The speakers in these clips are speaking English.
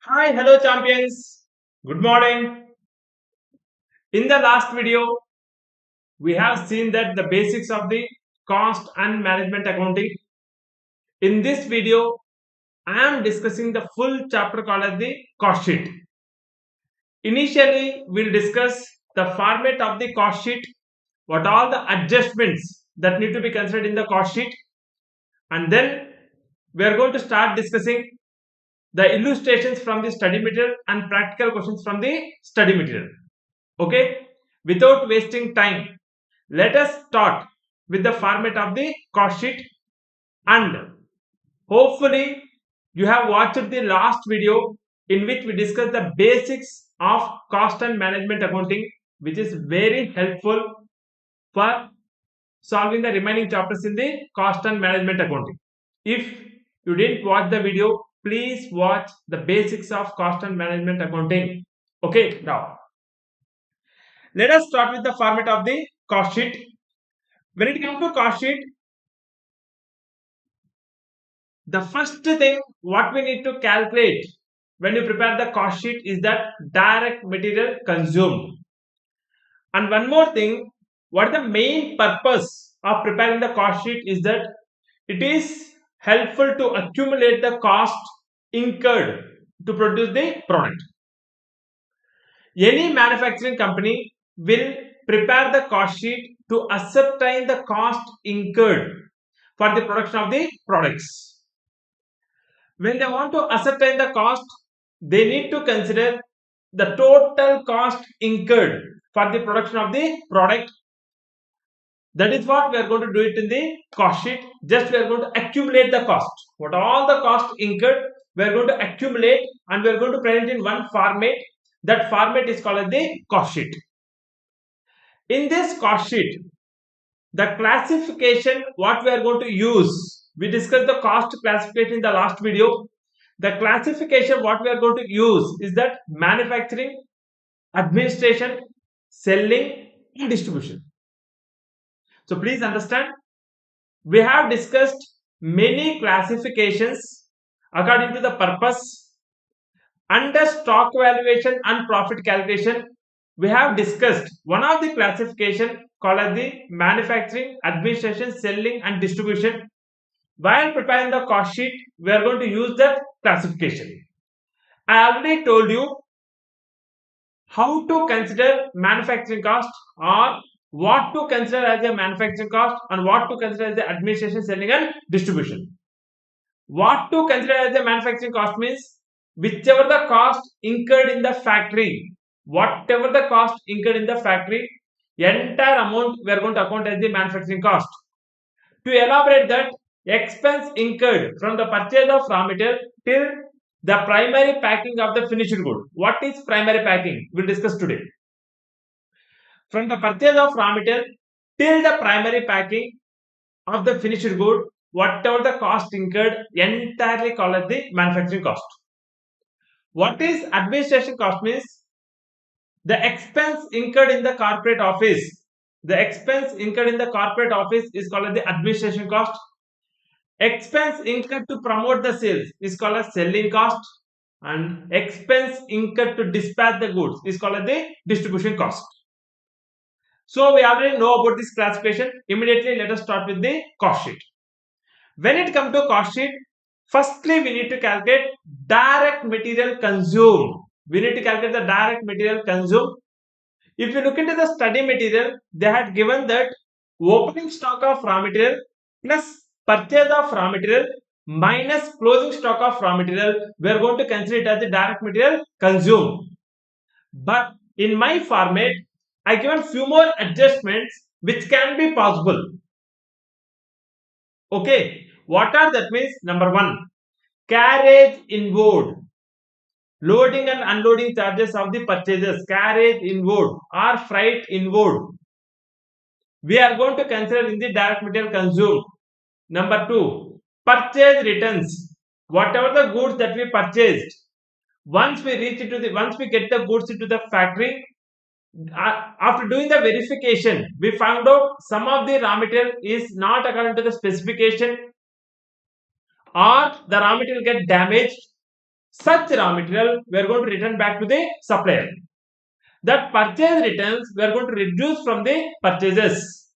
Hi, hello champions. Good morning. In the last video, we have seen that the basics of the cost and management accounting. In this video, I am discussing the full chapter called as the cost sheet. Initially, we'll discuss the format of the cost sheet, what all the adjustments that need to be considered in the cost sheet, and then we are going to start discussing the illustrations from the study material and practical questions from the study material. Okay, without wasting time, let us start with the format of the cost sheet, and hopefully you have watched the last video in which we discussed the basics of cost and management accounting, which is very helpful for solving the remaining chapters in the cost and management accounting. If you didn't watch the video, please watch the basics of cost and management accounting. Okay, now let us start with the format of the cost sheet. When it comes to cost sheet, the first thing what we need to calculate when you prepare the cost sheet is that direct material consumed. And one more thing, what the main purpose of preparing the cost sheet is that it is helpful to accumulate the cost incurred to produce the product. Any manufacturing company will prepare the cost sheet to ascertain the cost incurred for the production of the products. When they want to ascertain the cost, they need to consider the total cost incurred for the production of the product. That is what we are going to do it in the cost sheet. Just we are going to accumulate the cost. What all the cost incurred, we are going to accumulate and we are going to present in one format. That format is called as the cost sheet. In this cost sheet, the classification what we are going to use, we discussed the cost classification in the last video. The classification what we are going to use is that manufacturing, administration, selling, and distribution. So please understand, we have discussed many classifications according to the purpose. Under stock valuation and profit calculation, we have discussed one of the classification called as the manufacturing, administration, selling, and distribution. While preparing the cost sheet, we are going to use that classification. I already told you how to consider manufacturing cost, or what to consider as a manufacturing cost and what to consider as the administration, selling, and distribution. What to consider as the manufacturing cost means whichever the cost incurred in the factory, whatever the cost incurred in the factory, entire amount we are going to account as the manufacturing cost. To elaborate that, expense incurred from the purchase of raw material till the primary packing of the finished good. What is primary packing? We'll discuss today. From the purchase of raw material till the primary packing of the finished good, whatever the cost incurred, entirely called as the manufacturing cost. What is administration cost means the expense incurred in the corporate office. The expense incurred in the corporate office is called as the administration cost. Expense incurred to promote the sales is called as selling cost, and expense incurred to dispatch the goods is called as the distribution cost. So we already know about this classification. Immediately let us start with the cost sheet. When it comes to cost sheet, firstly we need to calculate direct material consumed. We need to calculate the direct material consumed. If you look into the study material, they had given that opening stock of raw material plus purchase of raw material minus closing stock of raw material, we are going to consider it as the direct material consumed. But in my format, I given few more adjustments which can be possible. Okay, what are that means? Number one, carriage inward, loading and unloading charges of the purchases, carriage inward or freight inward, we are going to consider in the direct material consumed. Number two, purchase returns, whatever the goods that we purchased, once we get the goods into the factory, after doing the verification, we found out some of the raw material is not according to the specification, or the raw material get damaged. Such raw material we are going to return back to the supplier. That purchase returns we are going to reduce from the purchases.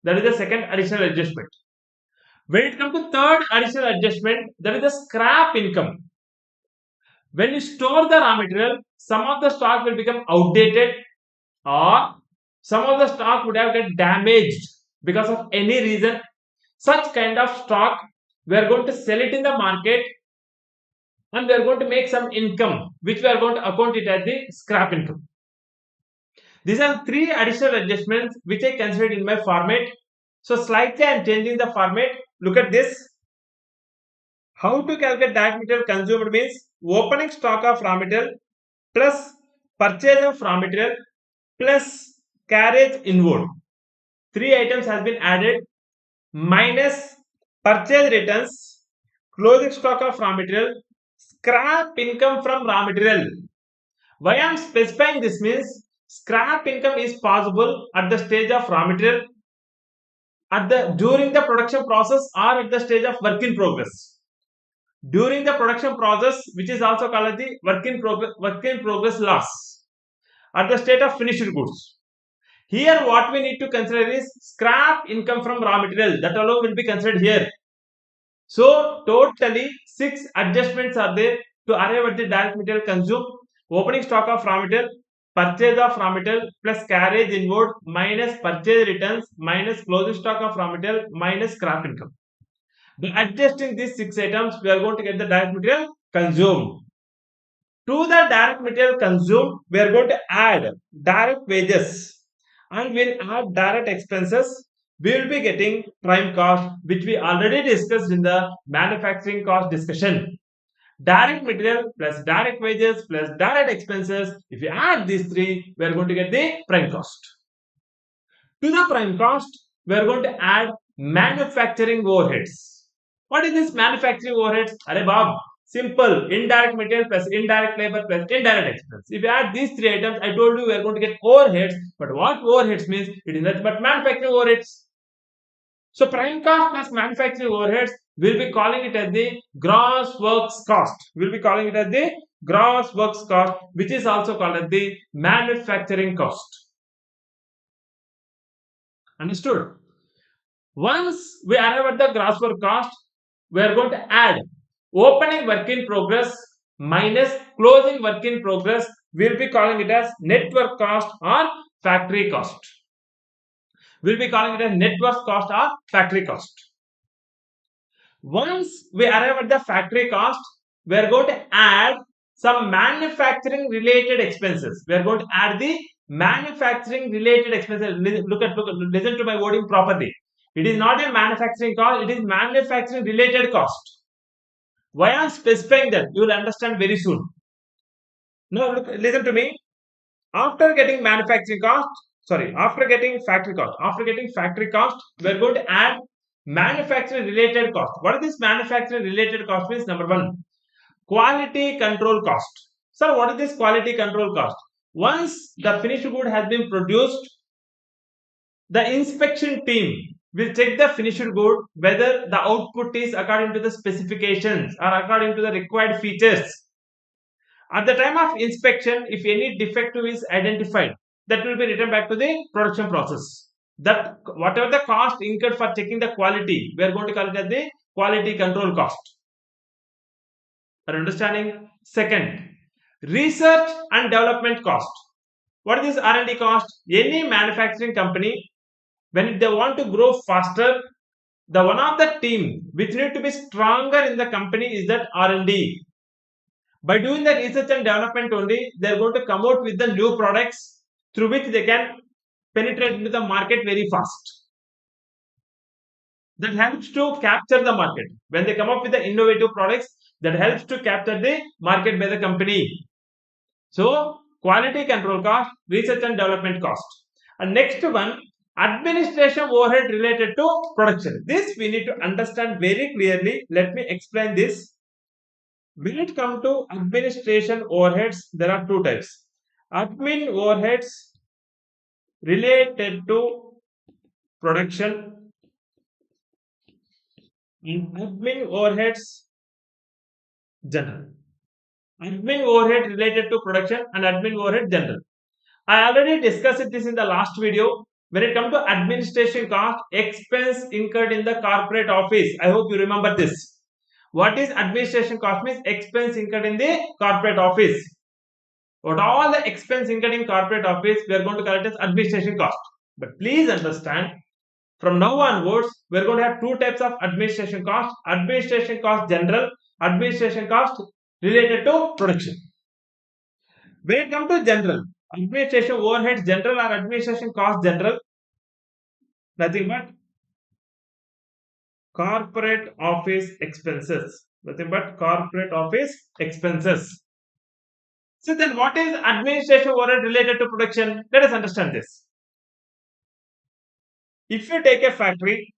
That is the second additional adjustment. When it comes to third additional adjustment, that is the scrap income. When you store the raw material, some of the stock will become outdated, or some of the stock would have get damaged because of any reason. Such kind of stock we are going to sell it in the market, and we are going to make some income which we are going to account it as the scrap income. These are three additional adjustments which I considered in my format. So slightly I am changing the format. Look at this. How to calculate direct material consumed means opening stock of raw material plus purchase of raw material plus carriage inward. Three items has been added minus purchase returns, closing stock of raw material, scrap income from raw material. Why I am specifying this means scrap income is possible at the stage of raw material, at the during the production process, or at the stage of work in progress. During the production process, which is also called as the work in progress loss, at the state of finished goods. Here what we need to consider is scrap income from raw material, that alone will be considered here. So totally 6 adjustments are there to arrive at the direct material consumed. Opening stock of raw material, purchase of raw material plus carriage inward minus purchase returns minus closing stock of raw material minus scrap income. By adjusting these 6 items, we are going to get the direct material consumed. To the direct material consumed, we are going to add direct wages and we'll add direct expenses. We will be getting prime cost, which we already discussed in the manufacturing cost discussion. Direct material plus direct wages plus direct expenses. If you add these three, we are going to get the prime cost. To the prime cost, we are going to add manufacturing overheads. What is this manufacturing overheads? Arey Bob, simple. Indirect material plus indirect labor plus indirect expense. If you add these three items, I told you we are going to get overheads. But what overheads means? It is nothing but manufacturing overheads. So prime cost plus manufacturing overheads, we'll be calling it as the gross works cost. We'll be calling it as the gross works cost, which is also called as the manufacturing cost. Understood? Once we arrive at the gross work cost, we are going to add opening work in progress minus closing work in progress. We'll be calling it as net work cost or factory cost. We'll be calling it as net worth cost or factory cost. Once we arrive at the factory cost, we are going to add some manufacturing related expenses. We are going to add the manufacturing related expenses. Listen to my wording properly. It is not a manufacturing cost, it is manufacturing related cost. Why I am specifying that? You will understand very soon. Now, listen to me. After getting manufacturing cost, after getting factory cost, we are going to add manufacturing related cost. What is this manufacturing related cost means? Number one, quality control cost. Sir, what is this quality control cost? Once the finished good has been produced, the inspection team will check the finished good whether the output is according to the specifications or according to the required features. At the time of inspection, if any defective is identified, that will be returned back to the production process. That whatever the cost incurred for checking the quality, we are going to call it as the quality control cost. Are you understanding? Second, research and development cost. What is this R&D cost? Any manufacturing company, when they want to grow faster, the one of the team which need to be stronger in the company is that R&D. By doing the research and development only, they are going to come out with the new products through which they can penetrate into the market very fast. That helps to capture the market. When they come up with the innovative products, that helps to capture the market by the company. So, quality control cost, research and development cost. And next one, administration overhead related to production. This we need to understand very clearly. Let me explain this. When it comes to administration overheads, there are two types. Admin overheads related to production and admin overheads general. Admin overhead related to production and admin overhead general. I already discussed this in the last video. When it comes to administration cost, expense incurred in the corporate office. I hope you remember this. What is administration cost means expense incurred in the corporate office. What all the expense incurred in corporate office we are going to collect as administration cost. But please understand, from now onwards, we are going to have two types of administration cost. Administration cost general, administration cost related to production. When it comes to general, administration overhead general or administration cost general, nothing but corporate office expenses. Nothing but corporate office expenses. So then what is administration overhead related to production? Let us understand this. If you take a factory,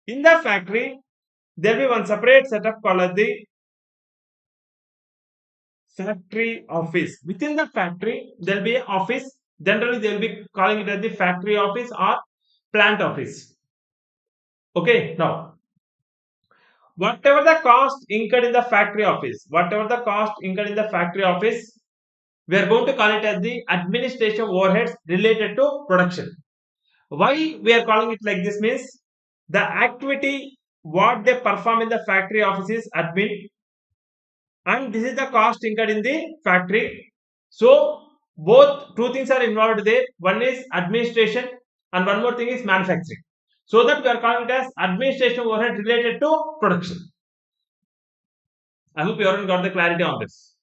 in the factory, there will be one separate setup called as the factory office. Within the factory, there will be an office. Generally, they will be calling it as the factory office or plant office. Okay, now whatever the cost incurred in the factory office, we are going to call it as the administration overheads related to production. Why we are calling it like this means the activity what they perform in the factory office is admin, and this is the cost incurred in the factory. So both two things are involved there. One is administration and one more thing is manufacturing. So that we are calling it as administration overhead related to production. I hope you haven't got the clarity on this.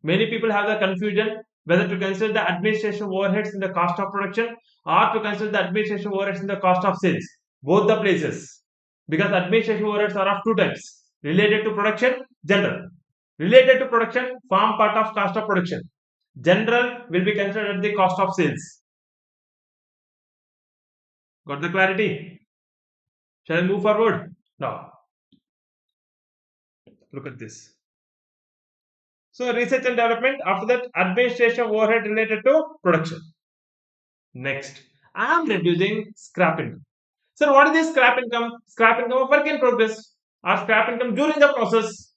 Many people have the confusion whether to consider the administration overheads in the cost of production or to consider the administration overheads in the cost of sales. Both the places. Because administration overheads are of two types. Related to production, general. Related to production, form part of cost of production. General will be considered the cost of sales. Got the clarity? Shall I move forward? Now, look at this. So research and development, after that administration overhead related to production. Next, I am reducing scrap income. So what is this scrap income? Scrap income of work in progress or scrap income during the process.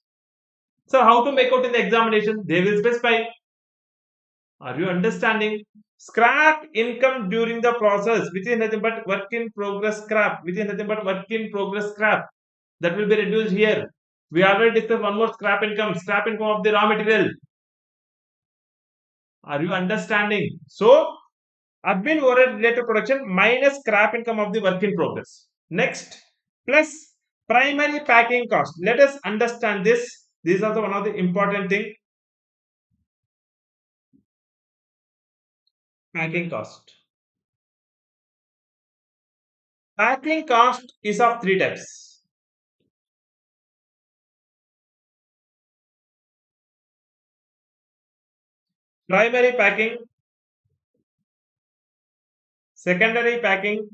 So how to make out in the examination? They will specify. Are you understanding? Scrap income during the process, which is nothing but work in progress scrap, which is nothing but work in progress scrap. That will be reduced here. We already discussed one more scrap income of the raw material. Are you understanding? So, admin overhead related production minus scrap income of the work in progress. Next, plus primary packing cost. Let us understand this. This is also one of the important thing. Packing cost. Packing cost is of three types. Primary packing, secondary packing,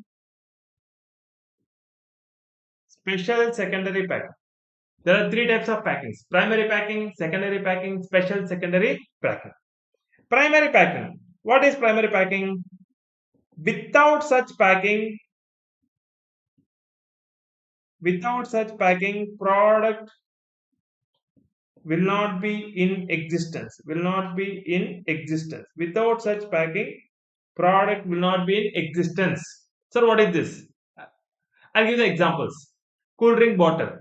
special secondary packing. There are three types of packings: primary packing, secondary packing, special secondary packing. Primary packing. What is primary packing? Without such packing, product will not be in existence. Without such packing, product will not be in existence. So what is this? I'll give the examples. Cool drink bottle.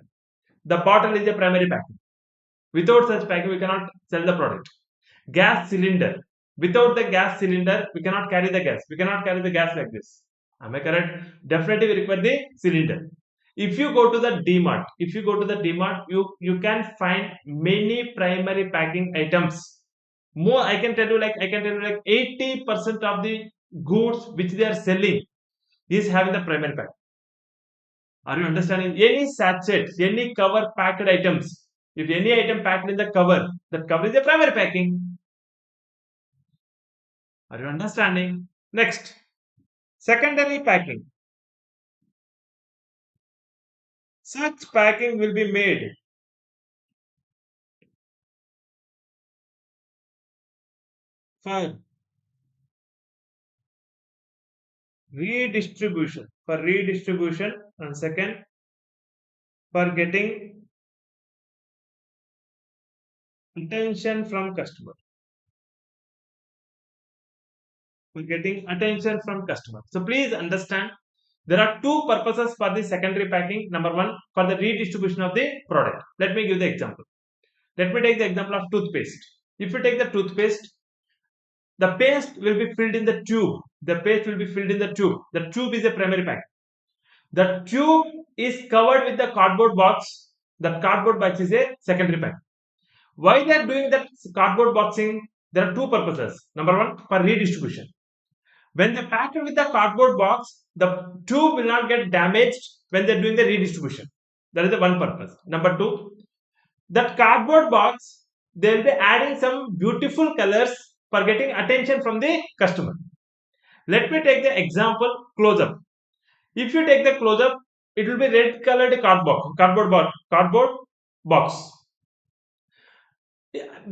The bottle is a primary packing. Without such packing, we cannot sell the product. Gas cylinder. Without the gas cylinder, we cannot carry the gas. We cannot carry the gas like this. Am I correct? Definitely we require the cylinder. If you go to the DMart, you can find many primary packing items. More, I can tell you like 80% of the goods which they are selling is having the primary pack. Are you understanding? Any sachets, any cover packed items, if any item packed in the cover, that cover is a primary packing. Are you understanding? Next, secondary packing. Such packing will be made for redistribution, and second, for getting attention from customer. We're getting attention from customer. So please understand there are two purposes for the secondary packing. Number one, for the redistribution of the product. Let me give the example. Let me take the example of toothpaste. If you take the toothpaste, the paste will be filled in the tube. The paste will be filled in the tube. The tube is a primary pack. The tube is covered with the cardboard box. The cardboard box is a secondary pack. Why they are doing that cardboard boxing? There are two purposes. Number one, for redistribution. When they pack it with the cardboard box, the tube will not get damaged when they're doing the redistribution. That is the one purpose. Number two, that cardboard box, they will be adding some beautiful colors for getting attention from the customer. Let me take the example close up. If you take the close up, it will be red colored cardboard box.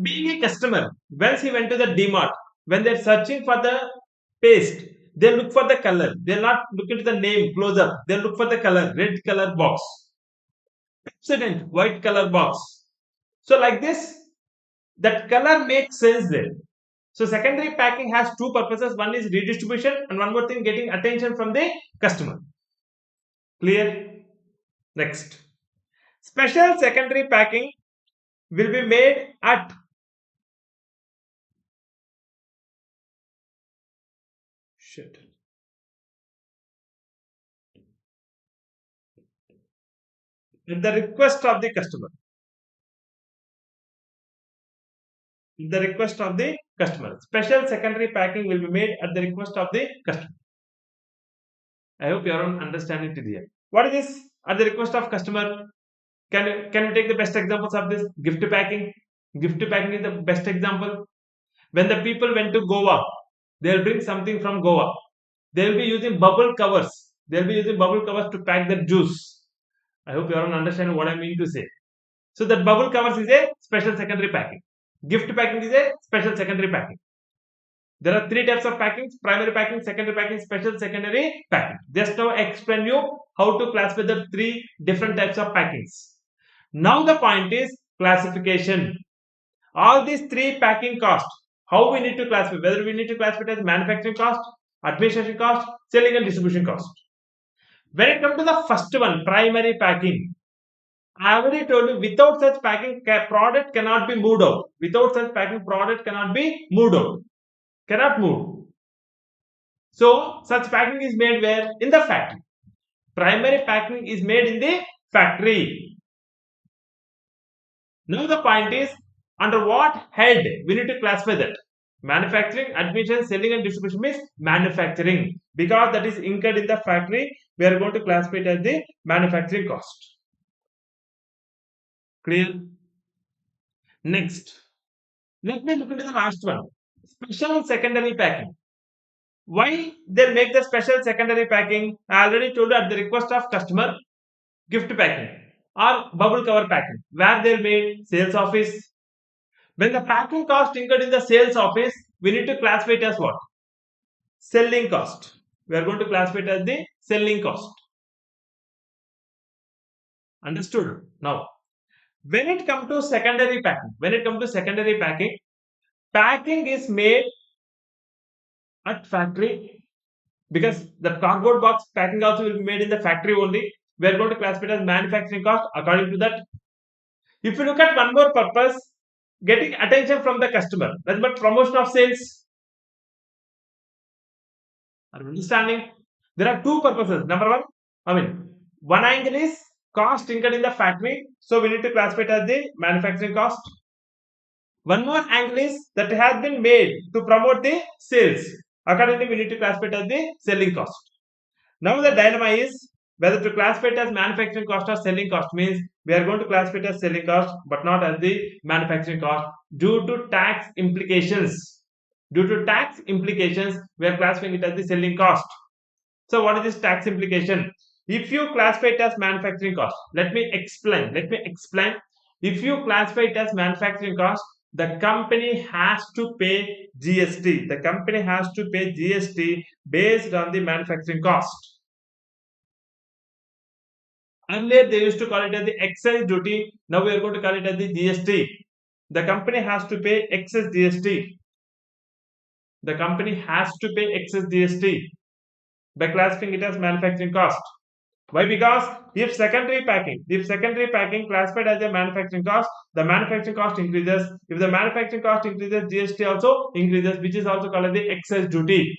Being a customer, once he went to the DMart, when they're searching for the paste, they look for the color. They'll not look into the name close up. They'll look for the color, red color box. Pepsodent, white color box. So like this, that color makes sense there. So secondary packing has two purposes. One is redistribution and one more thing, getting attention from the customer. Clear? Next. Special secondary packing will be made at the request of the customer. The request of the customer. Special secondary packing will be made at the request of the customer. I hope you are understanding it here. What is this? At the request of customer. Can you take the best examples of this? Gift packing. Gift packing is the best example. When the people went to Goa, they'll bring something from Goa. They'll be using bubble covers. They'll be using bubble covers to pack the juice. I hope you are understanding what I mean to say. So that bubble covers is a special secondary packing. Gift packing is a special secondary packing. There are three types of packings: primary packing, secondary packing, special secondary packing. Just now I explain you how to classify the three different types of packings. Now the point is classification. All these three packing costs, how we need to classify, whether we need to classify it as manufacturing cost, administration cost, selling and distribution cost. When it comes to the first one, primary packing, I already told you, without such packing, product cannot be moved out. Without such packing, product cannot be moved out. Cannot move. So, such packing is made where? In the factory. Primary packing is made in the factory. Now the point is, under what head we need to classify that? Manufacturing, administration, selling and distribution means manufacturing. Because that is incurred in the factory, we are going to classify it as the manufacturing cost. Clear? Next, let me look into the last one. Special secondary packing. Why they make the special secondary packing? I already told you, at the request of customer. Gift packing or bubble cover packing. Where they're made? Sales office. When the packing cost incurred in the sales office, we need to classify it as what? Selling cost. We are going to classify it as the selling cost. Understood? Now, when it comes to secondary packing, packing is made at factory, because the cardboard box packing also will be made in the factory only. We are going to classify it as manufacturing cost according to that. If you look at one more purpose, getting attention from the customer, that's about promotion of sales. Are you understanding? There are two purposes. Number one, one angle is cost incurred in the factory, so we need to classify it as the manufacturing cost. One more angle is that has been made to promote the sales. Accordingly, we need to classify it as the selling cost. Now the dilemma is whether to classify it as manufacturing cost or selling cost. Means we are going to classify it as selling cost but not as the manufacturing cost due to tax implications. Due to tax implications, we are classifying it as the selling cost. So what is this tax implication? If you classify it as manufacturing cost, let me explain. If you classify it as manufacturing cost, the company has to pay GST. The company has to pay GST based on the manufacturing cost. Earlier they used to call it as the excise duty. Now we are going to call it as the GST. the company has to pay excess GST. The company has to pay excess GST by classifying it as manufacturing cost. Why? Because if secondary packing classified as a manufacturing cost, the manufacturing cost increases. If the manufacturing cost increases, GST also increases, which is also called as the excess duty.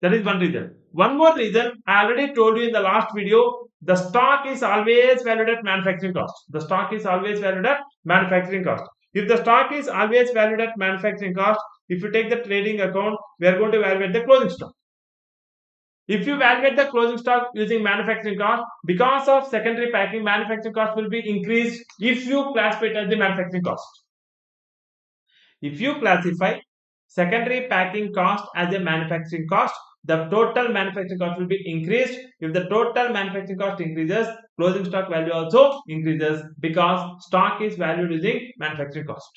That is one reason. One more reason, I already told you in the last video, the stock is always valued at manufacturing cost. The stock is always valued at manufacturing cost. If the stock is always valued at manufacturing cost, if you take the trading account, we are going to evaluate the closing stock. If you evaluate the closing stock using manufacturing cost, because of secondary packing, manufacturing cost will be increased if you classify it as the manufacturing cost. If you classify secondary packing cost as a manufacturing cost, the total manufacturing cost will be increased. If the total manufacturing cost increases, closing stock value also increases because stock is valued using manufacturing cost.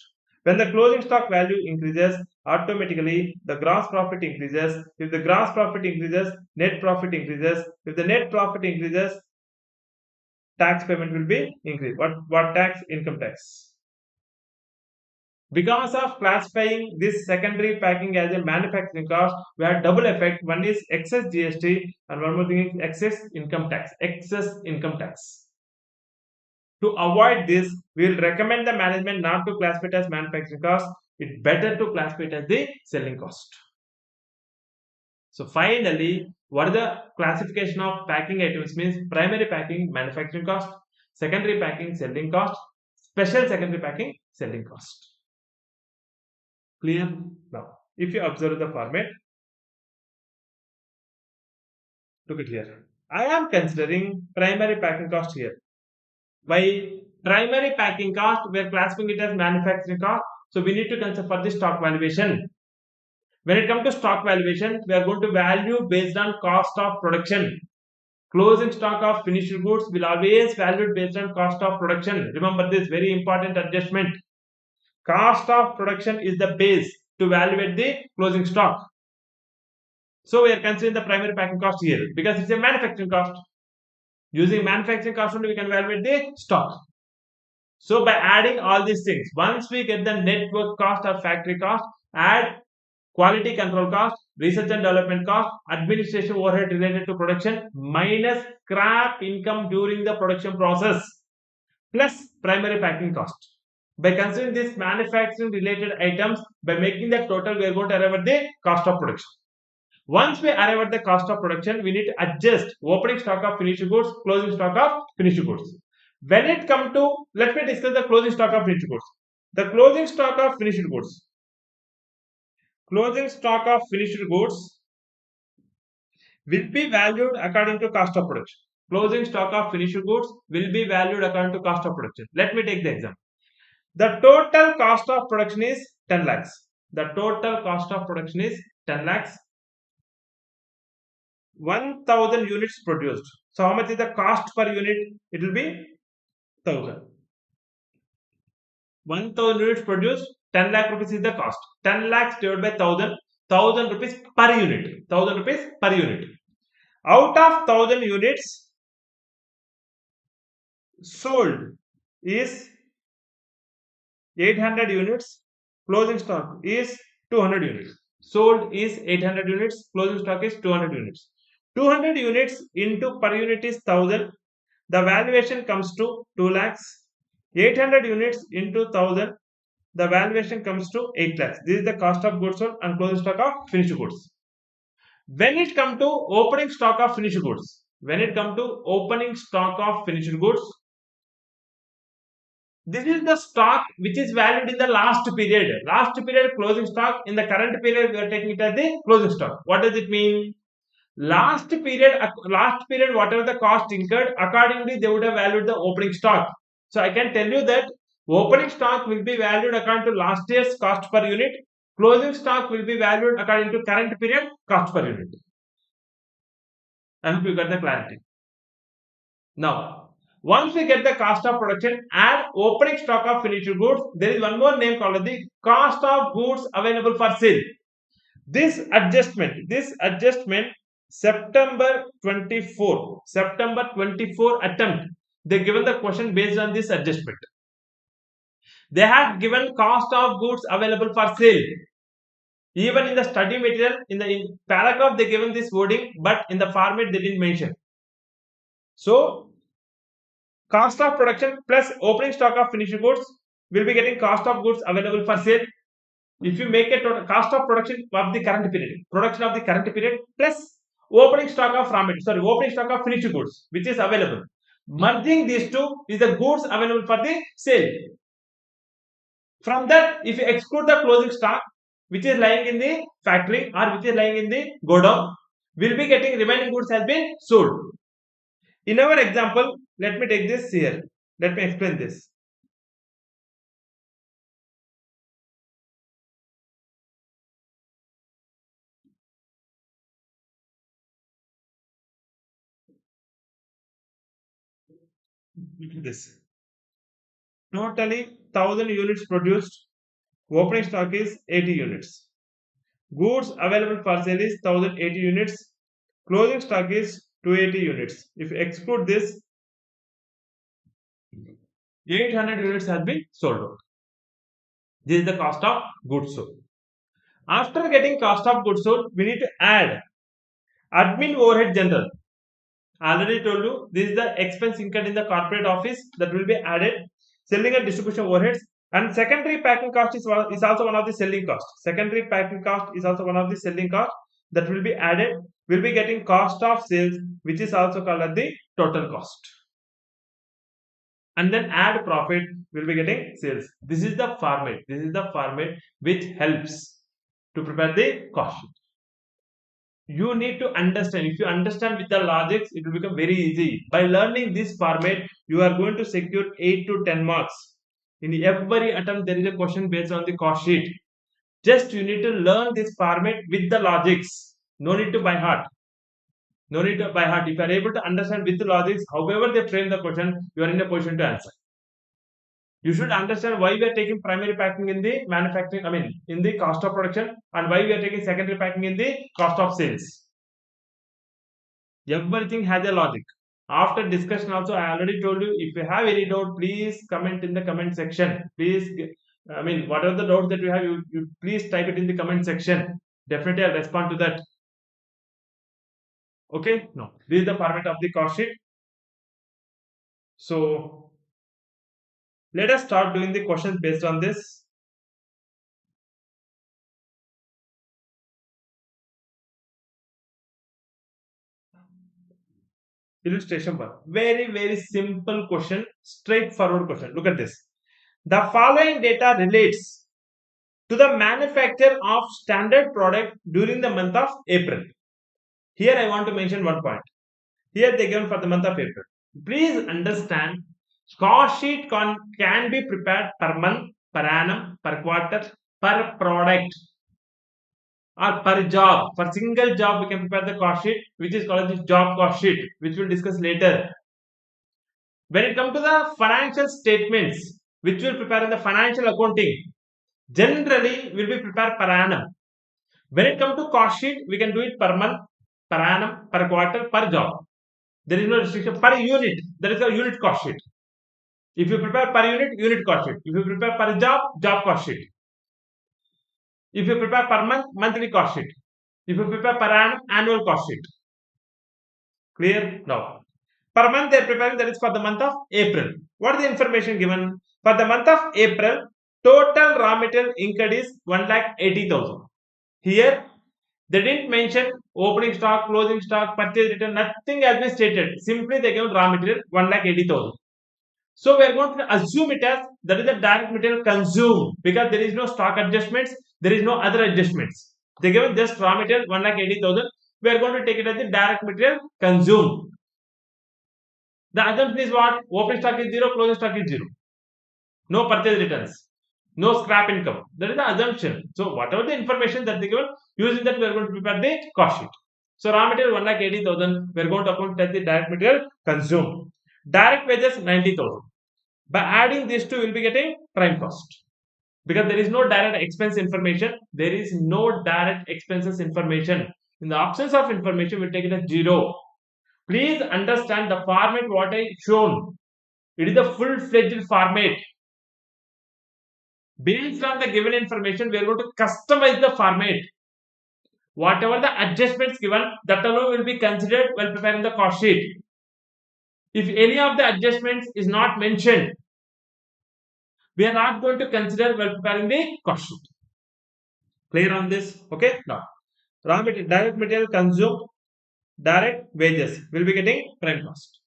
When the closing stock value increases, automatically the gross profit increases. If the gross profit increases, net profit increases. If the net profit increases, tax payment will be increased. What tax? Income tax. Because of classifying this secondary packing as a manufacturing cost, we have double effect. One is excess GST and one more thing is excess income tax. Excess income tax. To avoid this, we will recommend the management not to classify it as manufacturing cost. It's better to classify it as the selling cost. So finally, what is the classification of packing items means? Primary packing, manufacturing cost. Secondary packing, selling cost. Special secondary packing, selling cost. Clear? Now, if you observe the format, look at here. I am considering primary packing cost here. By primary packing cost, we are classifying it as manufacturing cost. So we need to consider for the stock valuation. When it comes to stock valuation, we are going to value based on cost of production. Closing stock of finished goods will always valued based on cost of production. Remember this very important adjustment. Cost of production is the base to evaluate the closing stock. So we are considering the primary packing cost here because it's a manufacturing cost. Using manufacturing cost only we can evaluate the stock. So by adding all these things, once we get the network cost or factory cost, add quality control cost, research and development cost, administration overhead related to production, minus scrap income during the production process, plus primary packing cost. By considering these manufacturing related items, by making the total, we are going to arrive at the cost of production. Once we arrive at the cost of production, we need to adjust opening stock of finished goods, closing stock of finished goods. When it comes to, let me discuss the closing stock of finished goods. The closing stock of finished goods. Closing stock of finished goods will be valued according to cost of production. Closing stock of finished goods will be valued according to cost of production. Let me take the example. The total cost of production is 10 lakhs. The total cost of production is 10 lakhs. 1000 units produced. So how much is the cost per unit? It will be 1000. 1000 units produced, 10 lakh rupees is the cost. 10 lakhs divided by 1000, 1000 rupees per unit. 1000 rupees per unit. Out of 1000 units sold is 800 units. Closing stock is 200 units. Sold is 800 units. Closing stock is 200 units. 200 units into per unit is 1000. The valuation comes to 2 lakhs. 800 units into 1000. The valuation comes to 8 lakhs. This is the cost of goods sold and closing stock of finished goods. When it comes to opening stock of finished goods, this is the stock which is valued in the last period. Last period closing stock. In the current period, we are taking it as the closing stock. What does it mean? Last period, whatever the cost incurred, accordingly they would have valued the opening stock. So I can tell you that opening stock will be valued according to last year's cost per unit. Closing stock will be valued according to current period cost per unit. I hope you got the clarity. Now, once we get the cost of production, add opening stock of finished goods. There is one more name called the cost of goods available for sale. This adjustment, September 24 attempt, they given the question based on this adjustment. They had given cost of goods available for sale. Even in the study material, in the paragraph, they given this wording, but in the format they didn't mention. So, cost of production plus opening stock of finished goods will be getting cost of goods available for sale. If you make a total cost of production of the current period, production of the current period plus opening stock of opening stock of finished goods, which is available. Merging these two is the goods available for the sale. From that, if you exclude the closing stock, which is lying in the factory or which is lying in the godown, will be getting remaining goods has been sold. In our example, let me take this here. Let me explain this. This totally 1000 units produced. Opening stock is 80 units. Goods available for sale is 1080 units. Closing stock is 280 units. If you exclude this, 800 units has been sold out. This is the cost of goods sold. After getting cost of goods sold, we need to add admin overhead general. Already told you this is the expense incurred in the corporate office that will be added. Selling and distribution overheads, and secondary packing cost is also one of the selling cost. Secondary packing cost is also one of the selling cost that will be added. We'll be getting cost of sales, which is also called as the total cost. And then add profit, will be getting sales. This is the format. This is the format which helps to prepare the cost sheet. You need to understand. If you understand with the logics, it will become very easy. By learning this format, you are going to secure 8 to 10 marks. In every attempt, there is a question based on the cost sheet. Just you need to learn this format with the logics. No need to by heart. No need to by heart. If you are able to understand with the logics, however they frame the question, you are in a position to answer. You should understand why we are taking primary packing in the manufacturing, in the cost of production, and why we are taking secondary packing in the cost of sales. Everything has a logic. After discussion also, I already told you, if you have any doubt, please comment in the comment section. Please, whatever the doubt that you have, you please type it in the comment section. Definitely I'll respond to that. Okay, no, this is the format of the cost sheet. So let us start doing the questions based on this. Illustration 1. Very, very simple question, straightforward question. Look at this. The following data relates to the manufacture of standard product during the month of April. Here I want to mention one point. Here they given for the month of April. Please understand, cost sheet can be prepared per month, per annum, per quarter, per product, or per job. For single job, we can prepare the cost sheet, which is called the job cost sheet, which we'll discuss later. When it comes to the financial statements, which we'll prepare in the financial accounting, generally will be prepared per annum. When it comes to cost sheet, we can do it per month, per annum, per quarter, per job. There is no restriction per unit. There is a unit cost sheet. If you prepare per unit, unit cost sheet. If you prepare per job, job cost sheet. If you prepare per month, monthly cost sheet. If you prepare per annum, annual cost sheet. Clear? Now, per month they are preparing, that is for the month of April. What is the information given? For the month of April, total raw material incurred is 1,80,000. Here, they didn't mention opening stock, closing stock, purchase return, nothing has been stated. Simply they gave raw material 1,80,000. So we are going to assume it as that is the direct material consumed, because there is no stock adjustments, there is no other adjustments. They given just raw material 1,80,000. We are going to take it as the direct material consumed. The assumption is what? Opening stock is 0, closing stock is 0. No purchase returns, no scrap income. That is the assumption. So whatever the information that they given, using that we are going to prepare the cost sheet. So raw material 1,80,000, we are going to account as the direct material consumed. Direct wages 90,000. By adding these two, we will be getting prime cost. Because there is no direct expense information, there is no direct expenses information. In the absence of information, we take it as 0. Please understand the format what I shown. It is the full-fledged format. Based on the given information, we are going to customize the format. Whatever the adjustments given, that alone will be considered while preparing the cost sheet. If any of the adjustments is not mentioned, we are not going to consider while preparing the cost sheet. Clear on this? Okay. Now, raw material, direct material consumed, direct wages will be getting prime cost.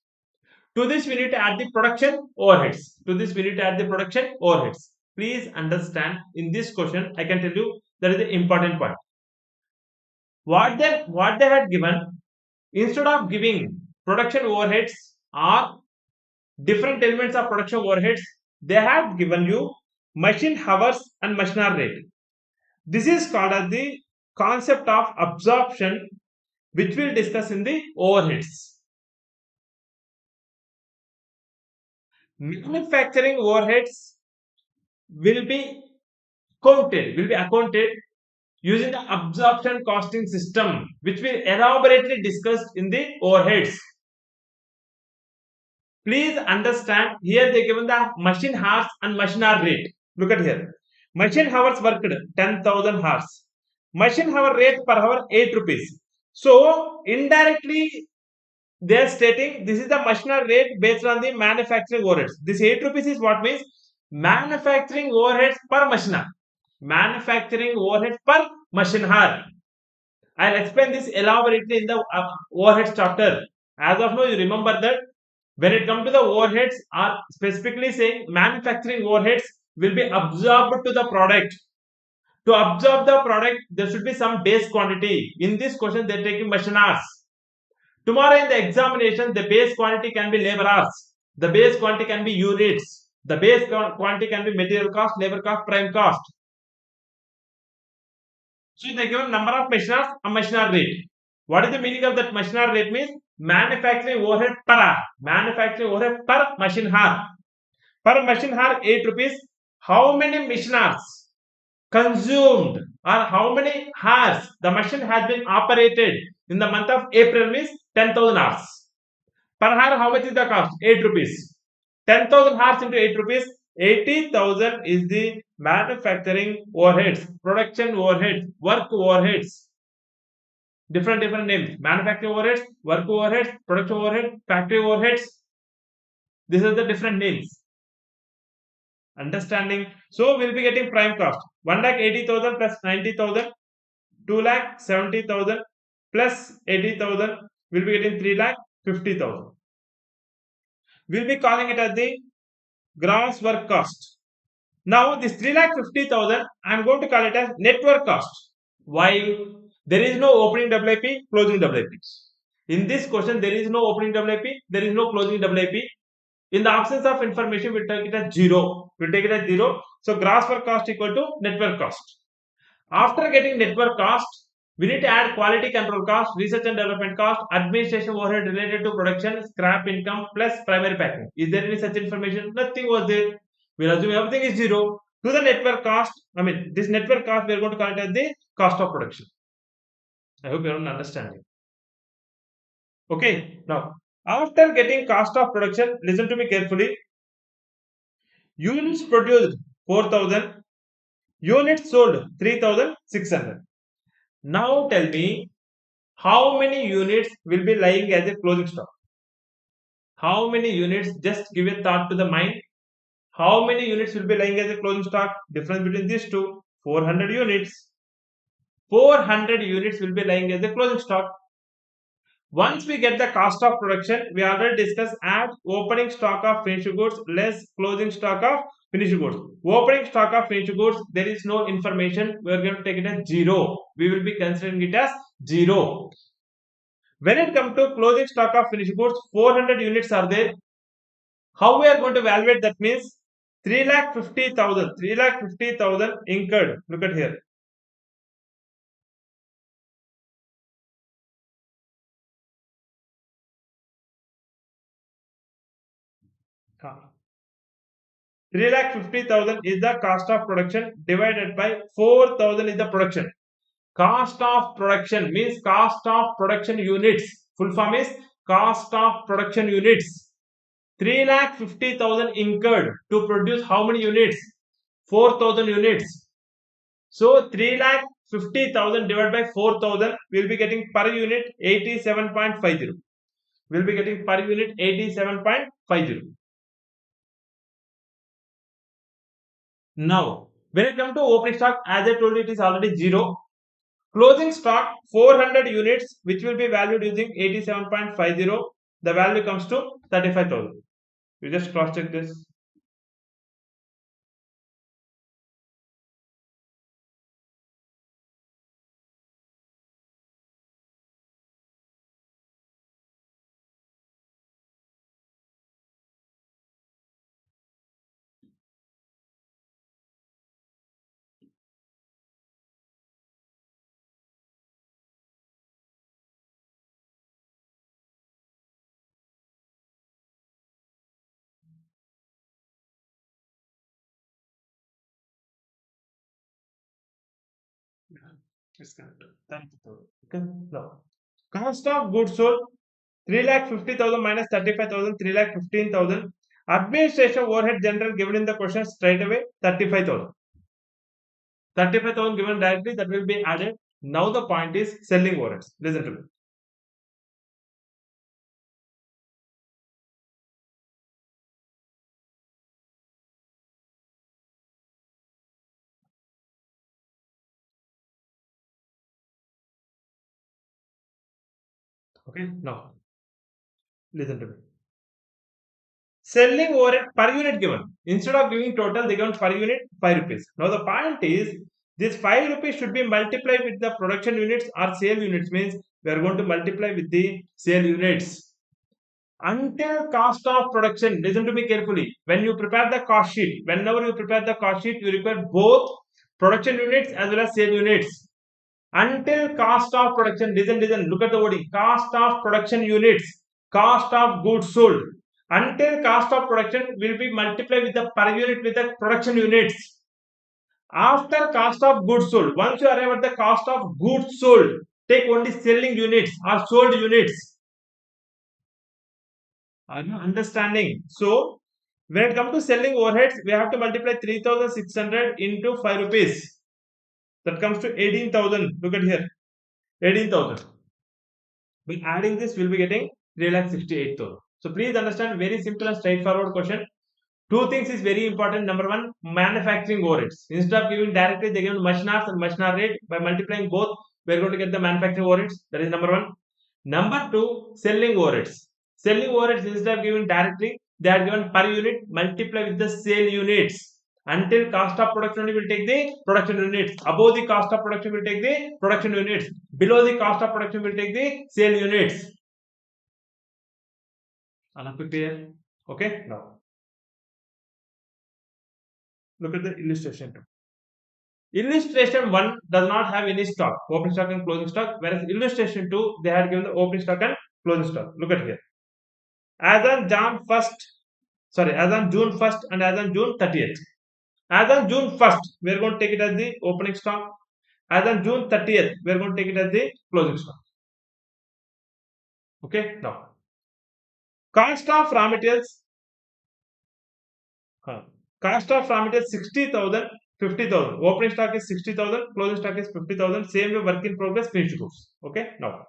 To this, we need to add the production overheads. To this, we need to add the production overheads. Please understand, in this question, I can tell you that is the important point. What they had given, instead of giving production overheads or different elements of production overheads, they have given you machine hours and machine hour rate. This is called as the concept of absorption, which we'll discuss in the overheads. Manufacturing overheads will be accounted using the absorption costing system, which we elaborately discussed in the overheads. Please understand, here they given the machine hours and machine hour rate. Look at here. Machine hours worked 10,000 hours. Machine hour rate per hour 8 rupees. So indirectly they are stating this is the machine hour rate based on the manufacturing overheads. This 8 rupees is what means manufacturing overheads per machine hour. Manufacturing overheads per machine hour. I'll explain this elaborately in the overheads chapter. As of now, you remember that when it comes to the overheads, are specifically saying manufacturing overheads will be absorbed to the product. To absorb the product, there should be some base quantity. In this question, they are taking machine hours. Tomorrow in the examination, the base quantity can be labor hours. The base quantity can be units. The base quantity can be material cost, labor cost, prime cost. So they given number of machine hours and machine hour rate. What is the meaning of that machine hour rate? Means manufacturing overhead per hour. Manufacturing overhead per machine hour. Per machine hour 8 rupees. How many machine hours consumed or how many hours the machine has been operated in the month of April means 10,000 hours. Per hour, how much is the cost? 8 rupees. 10,000 hours into 8 rupees. 80,000 is the manufacturing overheads, production overheads, work overheads. Different names. Manufacturing overheads, work overheads, production overhead, factory overheads. These are the different names. Understanding? So we'll be getting prime cost. 1,80,000 plus 90,000, 2,70,000 plus 80,000, we'll be getting 3,50,000. We'll be calling it as the gross work cost. Now this 3,50,000, I am going to call it as net work cost. Why? There is no opening WIP, closing WIP. In this question, there is no opening WIP, there is no closing WIP. In the absence of information, we take it as 0. We take it as 0. So gross work cost equal to net work cost. After getting net work cost, we need to add quality control cost, research and development cost, administration overhead related to production, scrap income plus primary packing. Is there any such information? Nothing was there. We'll assume everything is 0. To the network cost, this network cost we are going to call it as the cost of production. I hope you are understanding. Okay, now after getting cost of production, listen to me carefully. Units produced 4,000, units sold 3,600. Now tell me, how many units will be lying as a closing stock? How many units? Just give a thought to the mind. How many units will be lying as a closing stock? Difference between these two, 400 units. 400 units will be lying as a closing stock. Once we get the cost of production, we already discussed, add opening stock of finished goods less closing stock of finished goods. Opening stock of finished goods, there is no information. We are going to take it as 0. We will be considering it as 0. When it comes to closing stock of finished goods, 400 units are there. How we are going to evaluate that means 3,50,000. 3,50,000 incurred. Look at here. Ah. 3,50,000 is the cost of production divided by 4,000 is the production. Cost of production means cost of production units. Full form is cost of production units. 3,50,000 incurred to produce how many units? 4,000 units. So 3,50,000 divided by 4,000, we'll be getting per unit 87.50. We'll be getting per unit 87.50. Now, when it comes to opening stock, as I told you, it is already 0. Closing stock 400 units, which will be valued using 87.50. The value comes to 35,000. You just cross check this. It's correct. 30,000. Okay. Now, cost of goods sold 3,50,000 minus 35,000, 3,15,000. Administration overhead general given in the question straight away 35,000. 35,000 given directly, that will be added. Now the point is selling overheads. Listen to me. Okay. Now listen to me. Selling overhead per unit given. Instead of giving total, they given per unit 5 rupees. Now the point is this 5 rupees should be multiplied with the production units or sale units, means we are going to multiply with the sale units. Until cost of production, listen to me carefully. When you prepare the cost sheet, whenever you prepare the cost sheet, you require both production units as well as sale units. Until cost of production, listen, look at the wording. Cost of production units, cost of goods sold. Until cost of production will be multiplied with the per unit with the production units. After cost of goods sold, once you arrive at the cost of goods sold, take only selling units or sold units. Are you understanding? So, when it comes to selling overheads, we have to multiply 3,600 into 5 rupees. That comes to 18,000. Look at here. 18,000. By adding this, we'll be getting 3,68,000. So, please understand, very simple and straightforward question. Two things is very important. Number one, manufacturing overheads. Instead of giving directly, they give machinery and machinery rate. By multiplying both, we are going to get the manufacturing overheads. That is number one. Number two, selling overheads. Selling overheads, instead of giving directly, they are given per unit, multiply with the sale units. Until cost of production will take the production units. Above the cost of production will take the production units. Below the cost of production will take the sale units. Clear? Okay, now look at the illustration 2. Illustration 1 does not have any stock, opening stock and closing stock, whereas illustration 2, they had given the opening stock and closing stock. Look at here. As on June 1st and as on June 30th. As on June 1st, we are going to take it as the opening stock. As on June 30th, we are going to take it as the closing stock. Okay, now. Cost of raw materials. Cost of raw materials 60,000, 50,000. Opening stock is 60,000, closing stock is 50,000. Same way, work in progress, finished goods. Okay, now.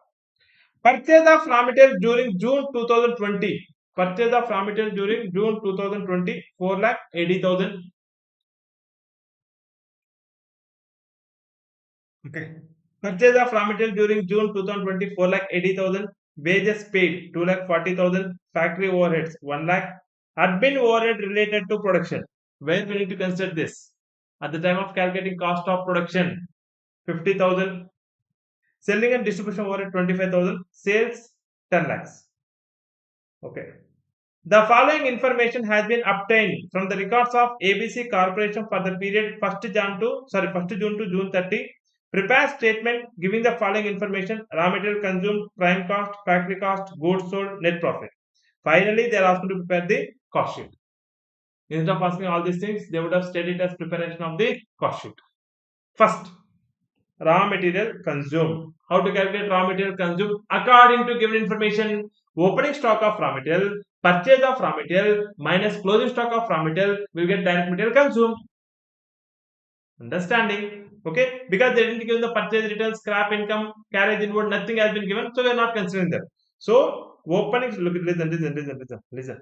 Purchase of raw material during June 2020. Purchase of raw material during June 2020, 4,80,000. Okay. Purchase of raw material during June 2020, 4,80,000. Wages paid 2,40,000. Factory overheads 1 lakh. Admin overhead related to production. Where we need to consider this? At the time of calculating cost of production, 50,000. Selling and distribution overhead 25,000. Sales 10 lakhs. Okay. The following information has been obtained from the records of ABC Corporation for the period 1st June to June 30. Prepare statement giving the following information: raw material consumed, prime cost, factory cost, goods sold, net profit. Finally, they are asked to prepare the cost sheet. Instead of asking all these things, they would have stated as preparation of the cost sheet. First, raw material consumed. How to calculate raw material consumed? According to given information, opening stock of raw material, purchase of raw material minus closing stock of raw material will get direct material consumed. Understanding? Okay, because they didn't give the purchase return, scrap income, carriage inward, nothing has been given, so we are not considering them. So opening, look at, listen.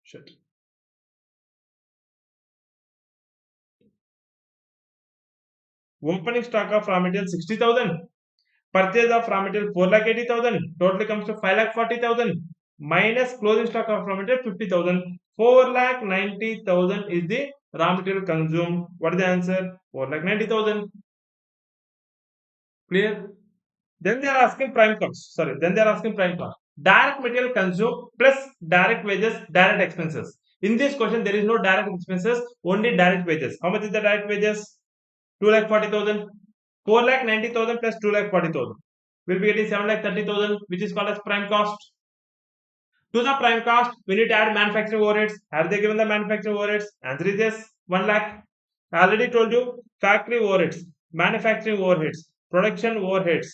Shit. Opening stock of raw material 60,000. Purchase of raw material 4,80,000. Totally comes to 5,40,000. Minus closing stock of raw material 50,000. 4,90,000 is the raw material consumed. What is the answer? 4,90,000. Clear? Then they are asking prime cost. Sorry. Then they are asking prime cost. Direct material consumed plus direct wages, direct expenses. In this question, there is no direct expenses, only direct wages. How much is the direct wages? 2,40,000. 4,90,000 plus 2,40,000. We'll be getting 7,30,000, which is called as prime cost. To the prime cost, we need to add manufacturing overheads. Have they given the manufacturing overheads? Answer is yes, 1 lakh. I already told you factory overheads, manufacturing overheads, production overheads,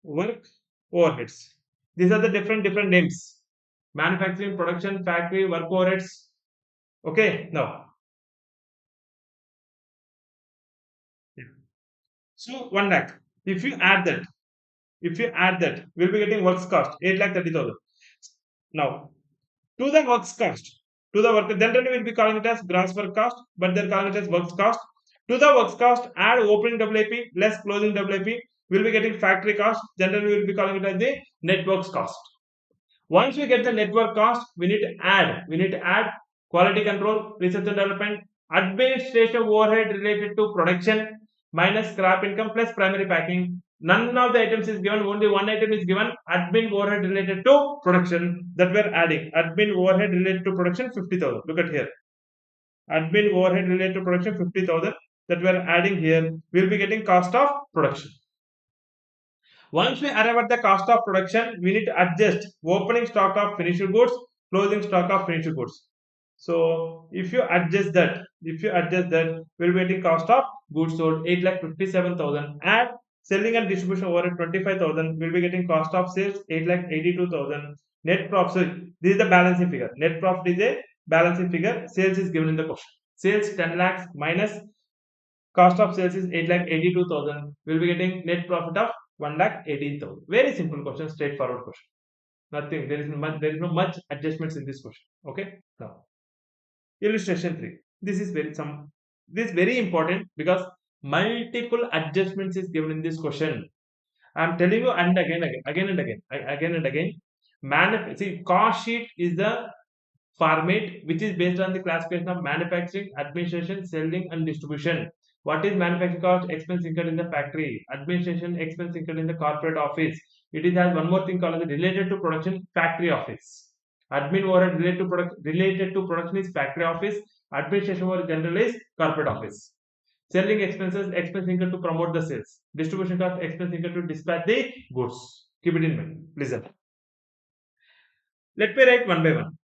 work overheads. These are the different names. Manufacturing, production, factory, work overheads. Okay, now. So 1 lakh. If you add that, we'll be getting works cost 8,30,000. Now, to the works cost, to the work, generally we'll be calling it as gross work cost, but they're calling it as works cost. To the works cost, add opening WIP less closing WIP, we'll be getting factory cost. Generally, we'll be calling it as the net works cost. Once we get the network cost, we need to add quality control, research and development, administration overhead related to production, minus scrap income plus primary packing. None of the items is given, only one item is given, admin overhead related to production, that we are adding. Admin overhead related to production 50,000. Look at here. Admin overhead related to production 50,000 that we are adding here. We will be getting cost of production. Once we arrive at the cost of production, we need to adjust opening stock of finished goods, closing stock of finished goods. So if you adjust that, we'll be getting cost of goods sold 8,57,000, and selling and distribution overhead 25,000. We'll be getting cost of sales 8,82,000. Net profit. This is the balancing figure. Net profit is a balancing figure. Sales is given in the question. Sales 10 lakhs minus cost of sales is 8,82,000. We'll be getting net profit of 1,18,000. Very simple question, straightforward question. Nothing. There is no much adjustments in this question. Okay. Now, illustration 3. This is very important because multiple adjustments is given in this question. I am telling you, and again and again. Cost sheet is the format which is based on the classification of manufacturing, administration, selling, and distribution. What is manufacturing cost? Expense incurred in the factory. Administration, expense incurred in the corporate office. It has one more thing called as related to production, factory office. Admin overhead related to production is factory office. Administration overhead general is corporate office. Selling expenses, expense incurred to promote the sales. Distribution cost, expense incurred to dispatch the goods. Keep it in mind. Listen. Let me write one by one.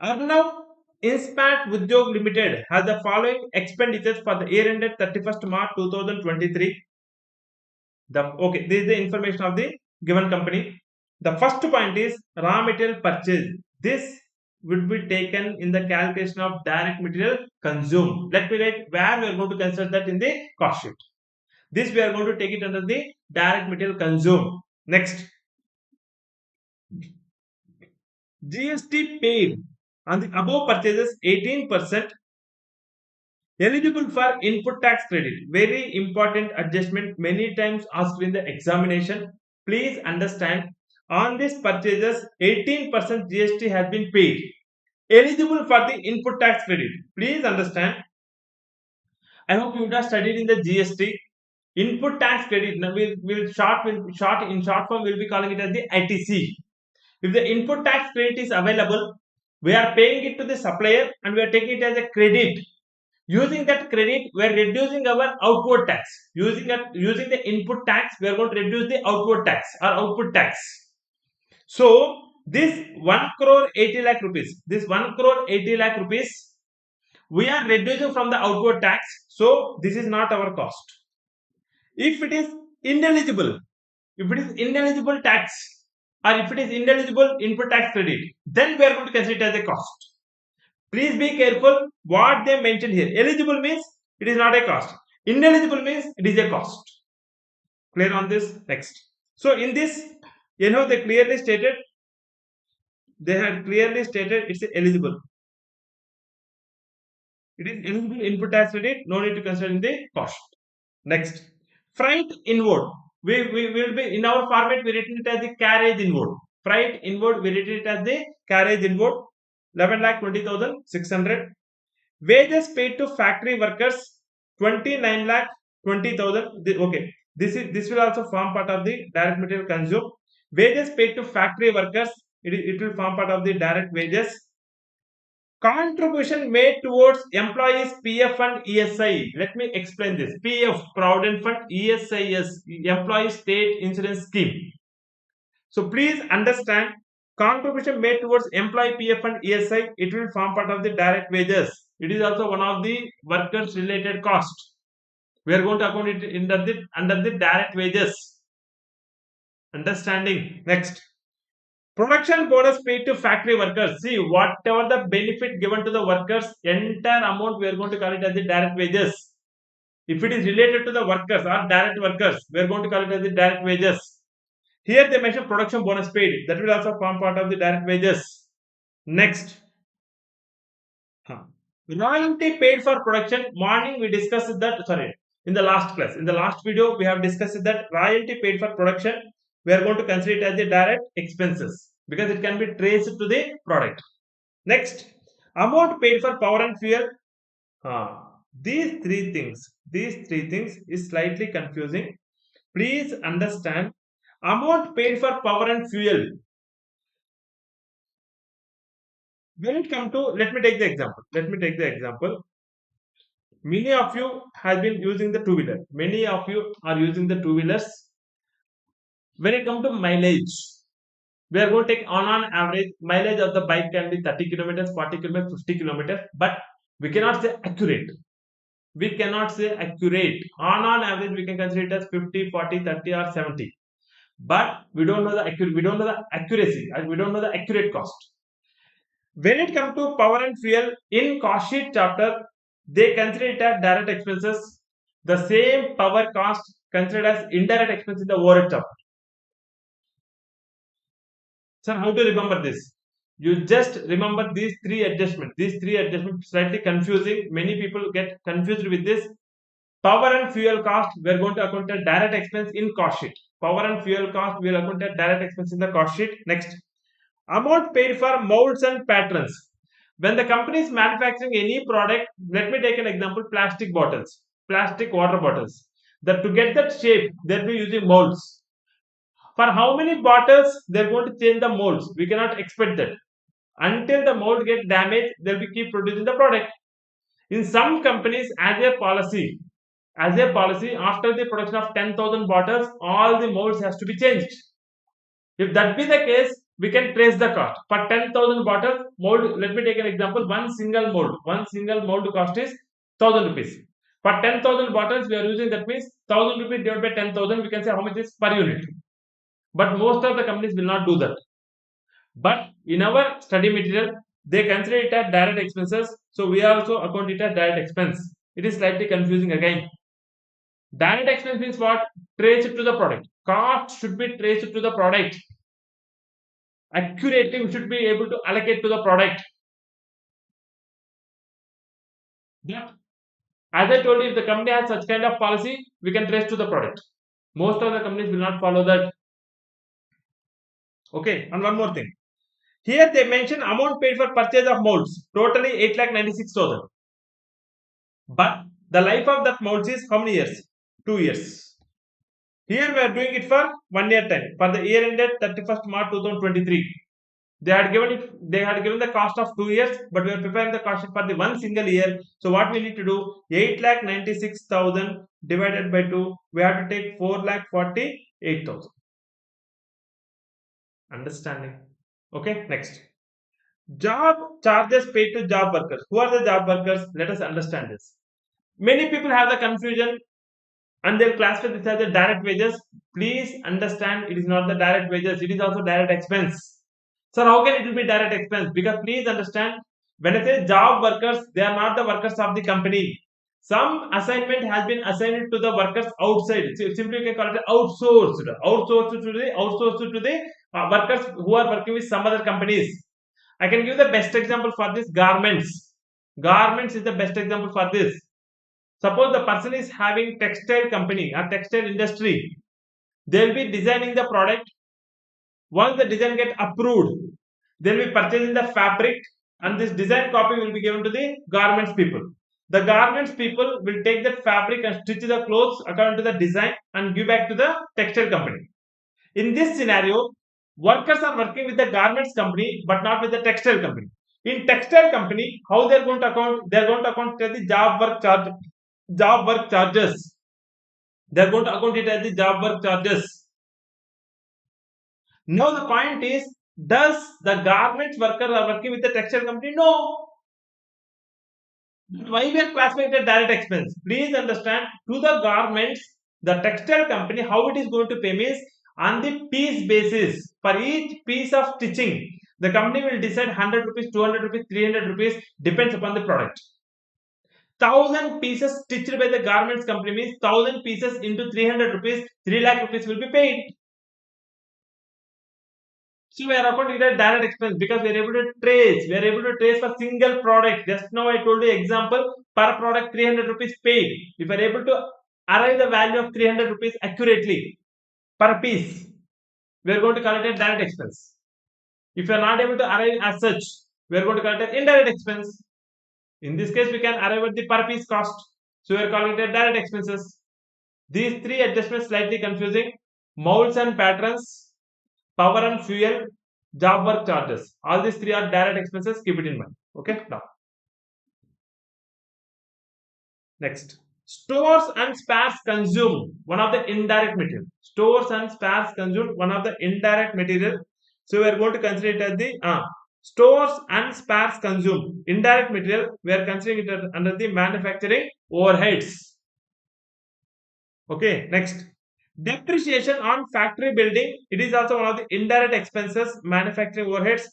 Arnav Inspat Udyog Limited has the following expenditures for the year ended 31st March 2023. This is the information of the given company. The first point is raw material purchase. This would be taken in the calculation of direct material consumed. Let me write where we are going to consider that in the cost sheet. This we are going to take it under the direct material consumed. Next, GST paid on the above purchases 18%, eligible for input tax credit. Very important adjustment, many times asked in the examination. Please understand, on these purchases 18% GST has been paid, eligible for the input tax credit. Please understand, I hope you would have studied in the GST. Input tax credit, now in short form we'll be calling it as the ITC. If the input tax credit is available, we are paying it to the supplier and we are taking it as a credit. Using that credit, we are reducing our outward tax. Using the input tax, we are going to reduce the outward tax or output tax. So this 1 crore 80 lakh rupees, we are reducing from the outward tax. So this is not our cost. If it is ineligible tax, or if it is ineligible input tax credit, then we are going to consider it as a cost. Please be careful what they mentioned here. Eligible means it is not a cost. Ineligible means it is a cost. Clear on this? Next. So in this, they clearly stated, it's eligible. It is eligible input tax credit, no need to consider in the cost. Next. Freight inward. We will be, in our format, we written it as the carriage inward. Freight inward, we written it as the carriage inward. 11,20,600. Wages paid to factory workers, 29,20,000. Okay, this will also form part of the direct material consumed. Wages paid to factory workers, it will form part of the direct wages. Contribution made towards employees PF and ESI. Let me explain this. PF, Provident Fund, ESIS, Employee State Insurance Scheme. So please understand, contribution made towards employee PF and ESI, it will form part of the direct wages. It is also one of the workers related cost. We are going to account it under the direct wages. Understanding? Next. Production bonus paid to factory workers. See, whatever the benefit given to the workers, entire amount we are going to call it as the direct wages. If it is related to the workers or direct workers, we are going to call it as the direct wages. Here they mention production bonus paid. That will also form part of the direct wages. Next. Royalty paid for production. Morning we discussed that, in the last class. In the last video, we have discussed that royalty paid for production, we are going to consider it as the direct expenses because it can be traced to the product. Next, amount paid for power and fuel. These three things is slightly confusing. Please understand, amount paid for power and fuel. When it comes to, let me take the example. Many of you have been using the two-wheeler. Many of you are using the two-wheelers. When it comes to mileage, we are going to take on average mileage of the bike can be 30 kilometers, 40 kilometers, 50 kilometers, but we cannot say accurate. On average, we can consider it as 50, 40, 30 or 70. But we don't know the accuracy, and we don't know the accurate cost. When it comes to power and fuel, in cost sheet chapter, they consider it as direct expenses. The same power cost considered as indirect expense in the overhead chapter. Sir, how to remember this? You just remember these three adjustments. Slightly confusing. Many people get confused with this. Power and fuel cost, we are going to account a direct expense in cost sheet. Power and fuel cost, we will account a direct expense in the cost sheet. Next, amount paid for molds and patterns. When the company is manufacturing any product, let me take an example, plastic bottles, plastic water bottles. That to get that shape, they'll be using molds. For how many bottles they're going to change the molds? We cannot expect that. Until the mold gets damaged, they'll be keep producing the product. In some companies, as a policy, after the production of 10,000 bottles, all the molds has to be changed. If that be the case, we can trace the cost. For 10,000 bottles, mold, let me take an example, one single mold cost is 1,000 rupees. For 10,000 bottles, we are using, that means 1,000 rupees divided by 10,000, we can say how much is per unit. But most of the companies will not do that. But in our study material, they consider it as direct expenses. So we also account it as direct expense. It is slightly confusing again. Direct expense means what? Trace it to the product. Cost should be traced to the product. Accurately, we should be able to allocate to the product. But as I told you, if the company has such kind of policy, we can trace to the product. Most of the companies will not follow that. Okay, and one more thing. Here they mention amount paid for purchase of molds, totally 8,96,000. But the life of that molds is how many years? 2 years. Here we are doing it for 1 year time. For the year ended 31st March 2023. They had given the cost of 2 years, but we are preparing the cost for the one single year. So what we need to do, 8,96,000 divided by 2, we have to take 4,48,000. Understanding? Okay, next. Job charges paid to job workers. Who are the job workers? Let us understand this. Many people have the confusion and they'll classify this as the direct wages. Please understand, it is not the direct wages, it is also direct expense. So how can it be direct expense? Because please understand, When I say job workers, they are not the workers of the company. Some assignment has been assigned to the workers outside. So simply you can call it outsourced to the workers who are working with some other companies. I can give the best example for this, garments. Garments is the best example for this. Suppose the person is having textile company or textile industry. They will be designing the product. Once the design get approved, they will be purchasing the fabric, and this design copy will be given to the garments people. The garments people will take that fabric and stitch the clothes according to the design and give back to the textile company. In this scenario, workers are working with the garments company but not with the textile company. In textile company, how they are going to account? They are going to account the job work charges. They are going to account it as the job work charges. Now the point is, does the garments worker are working with the textile company? No. Why we are classifying the direct expense? Please understand, to the garments, the textile company, how it is going to pay means on the piece basis. For each piece of stitching, the company will decide 100 rupees, 200 rupees, 300 rupees, depends upon the product. 1000 pieces stitched by the garments company means 1000 pieces into 300 rupees, 3 lakh rupees will be paid. So we are accounting it as direct expense because we are able to trace. We are able to trace for single product. Just now I told you example, per product 300 rupees paid. If we are able to arrive the value of 300 rupees accurately per piece, we are going to call it as direct expense. If you are not able to arrive as such, we are going to call it as indirect expense. In this case, we can arrive at the per piece cost. So we are calling it as direct expenses. These three adjustments slightly confusing. Molds and patterns, power and fuel, job work charges. All these three are direct expenses. Keep it in mind. Okay. Now, next, stores and spares consume one of the indirect material. Stores and spares consume one of the indirect material. So we are going to consider it as the stores and spares consume indirect material. We are considering it under the manufacturing overheads. Okay. Next, depreciation on factory building. It is also one of the indirect expenses, manufacturing overheads.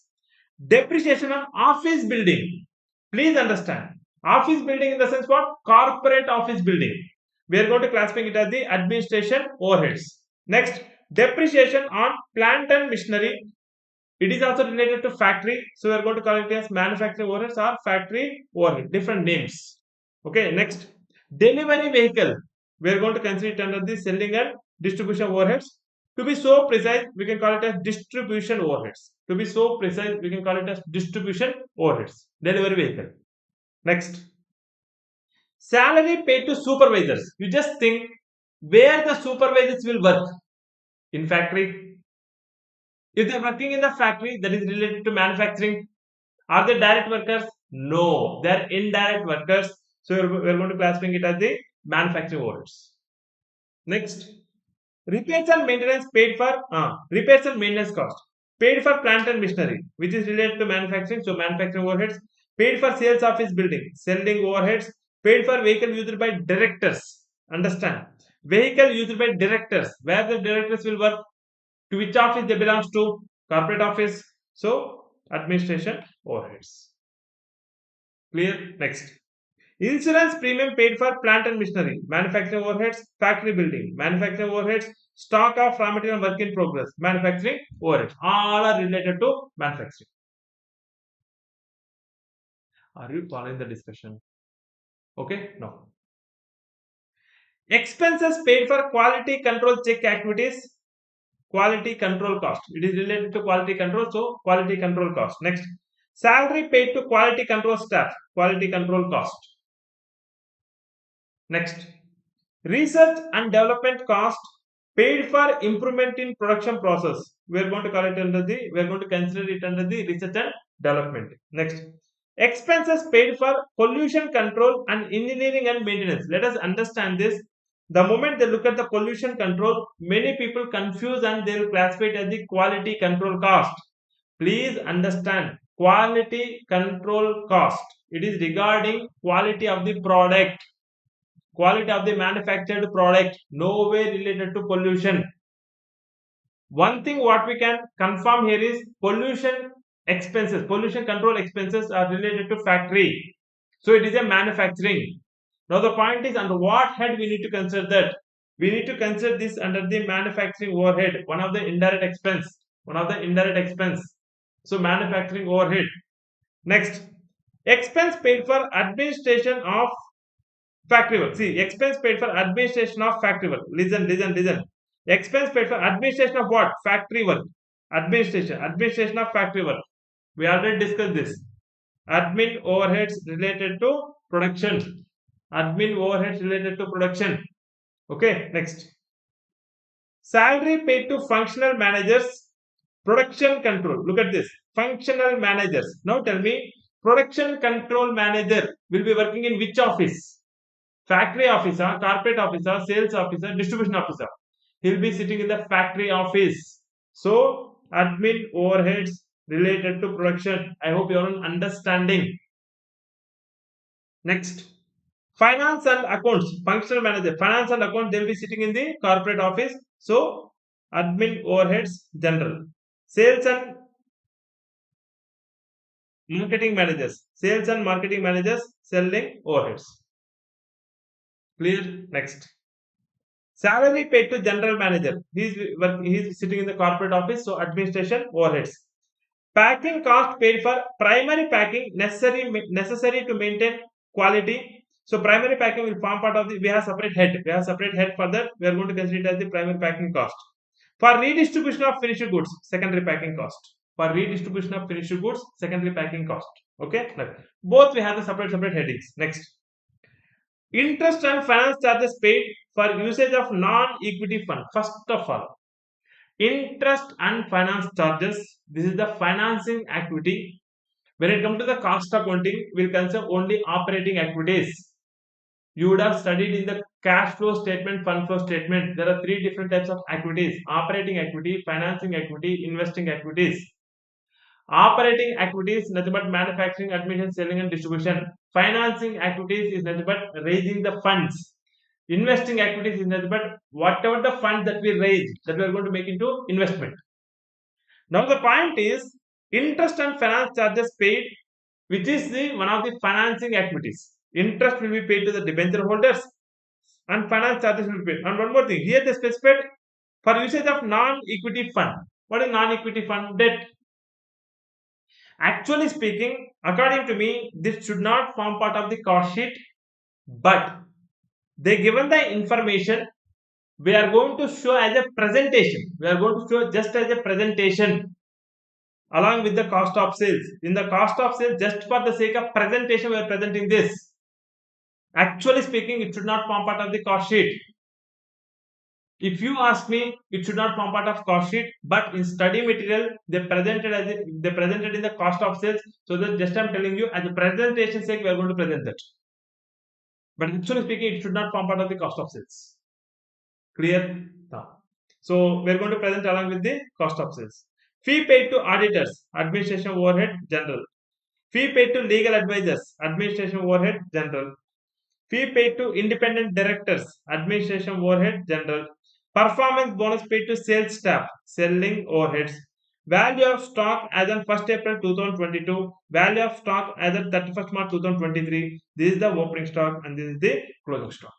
Depreciation on office building. Please understand. Office building in the sense what? Corporate office building. We are going to classify it as the administration overheads. Next, depreciation on plant and machinery. It is also related to factory. So we are going to call it as manufacturing overheads or factory overhead. Different names. Okay. Next, delivery vehicle. We are going to consider it under the selling and distribution overheads. To be so precise, we can call it as distribution overheads. To be so precise, we can call it as distribution overheads. Delivery vehicle. Next, salary paid to supervisors. You just think where the supervisors will work in factory. If they are working in the factory, that is related to manufacturing. Are they direct workers? No, they are indirect workers. So we are going to classify it as the manufacturing overheads. Next, repairs and maintenance paid for repairs and maintenance cost paid for plant and machinery, which is related to manufacturing. So manufacturing overheads. Paid for sales office building, selling overheads. Paid for vehicle used by directors. Understand? Vehicle used by directors. Where the directors will work? To which office they belongs to? Corporate office. So administration overheads. Clear? Next. Insurance premium paid for plant and machinery, manufacturing overheads, factory building, manufacturing overheads, stock of raw material work in progress, manufacturing overheads. All are related to manufacturing. Are you following the discussion? Okay, no. Expenses paid for quality control check activities, quality control cost. It is related to quality control, so quality control cost. Next, salary paid to quality control staff, quality control cost. Next, research and development cost paid for improvement in production process. We are going to call it under the, we are going to consider it under the research and development. Next, expenses paid for pollution control and engineering and maintenance. Let us understand this. The moment they look at the pollution control, many people confuse and they will classify it as the quality control cost. Please understand, quality control cost. It is regarding quality of the product, quality of the manufactured product, no way related to pollution. One thing what we can confirm here is pollution expenses, pollution control expenses are related to factory. So it is a manufacturing. Now the point is under what head we need to consider that? We need to consider this under the manufacturing overhead, one of the indirect expense, one of the indirect expense. So manufacturing overhead. Next, expense paid for administration of factory work. See, expense paid for administration of factory work. Listen. Expense paid for administration of what? Factory work. Administration of factory work. We already discussed this. Admin overheads related to production. Admin overheads related to production. Okay, next. Salary paid to functional managers, production control. Look at this. Functional managers. Now tell me, production control manager will be working in which office? Factory officer, corporate officer, sales officer, distribution officer. He'll be sitting in the factory office. So, admin overheads related to production. I hope you're understanding. Next, finance and accounts, functional manager, finance and accounts, they'll be sitting in the corporate office. So, admin overheads general. Sales and marketing managers, sales and marketing managers, selling overheads. Clear? Next. Salary paid to general manager. He's sitting in the corporate office, so administration overheads. Packing cost paid for primary packing necessary to maintain quality. So primary packing will form part of the. We have separate head. We have separate head for that. We are going to consider it as the primary packing cost. For redistribution of finished goods, secondary packing cost. For redistribution of finished goods, secondary packing cost. Okay. Both we have the separate headings. Next. Interest and finance charges paid for usage of non-equity fund. First of all, interest and finance charges. This is the financing activity. When it comes to the cost accounting, we'll consider only operating activities. You would have studied in the cash flow statement, fund flow statement. There are three different types of activities: operating activity, financing activity, investing activities. Operating activities nothing but manufacturing, admission, selling, and distribution. Financing activities is nothing but raising the funds. Investing activities is nothing but whatever the funds that we raise that we are going to make into investment. Now the point is interest and finance charges paid, which is the one of the financing activities. Interest will be paid to the debenture holders, and finance charges will be paid. And one more thing, here they specified for usage of non-equity fund. What is non-equity fund? Debt. Actually speaking, according to me, this should not form part of the cost sheet, but they given the information. We are going to show as a presentation. We are going to show just as a presentation along with the cost of sales. In the cost of sales, just for the sake of presentation, we are presenting this. Actually speaking, it should not form part of the cost sheet. If you ask me, it should not form part of cost sheet, but in study material they presented in the cost of sales. So that just I'm telling you as a presentation sake we are going to present that. But actually speaking, it should not form part of the cost of sales. Clear? So we are going to present along with the cost of sales. Fee paid to auditors, administration overhead general. Fee paid to legal advisors, administration overhead general. Fee paid to independent directors, administration overhead general. Performance bonus paid to sales staff, selling overheads. Value of stock as on 1st April 2022. Value of stock as on 31st March 2023. This is the opening stock and this is the closing stock.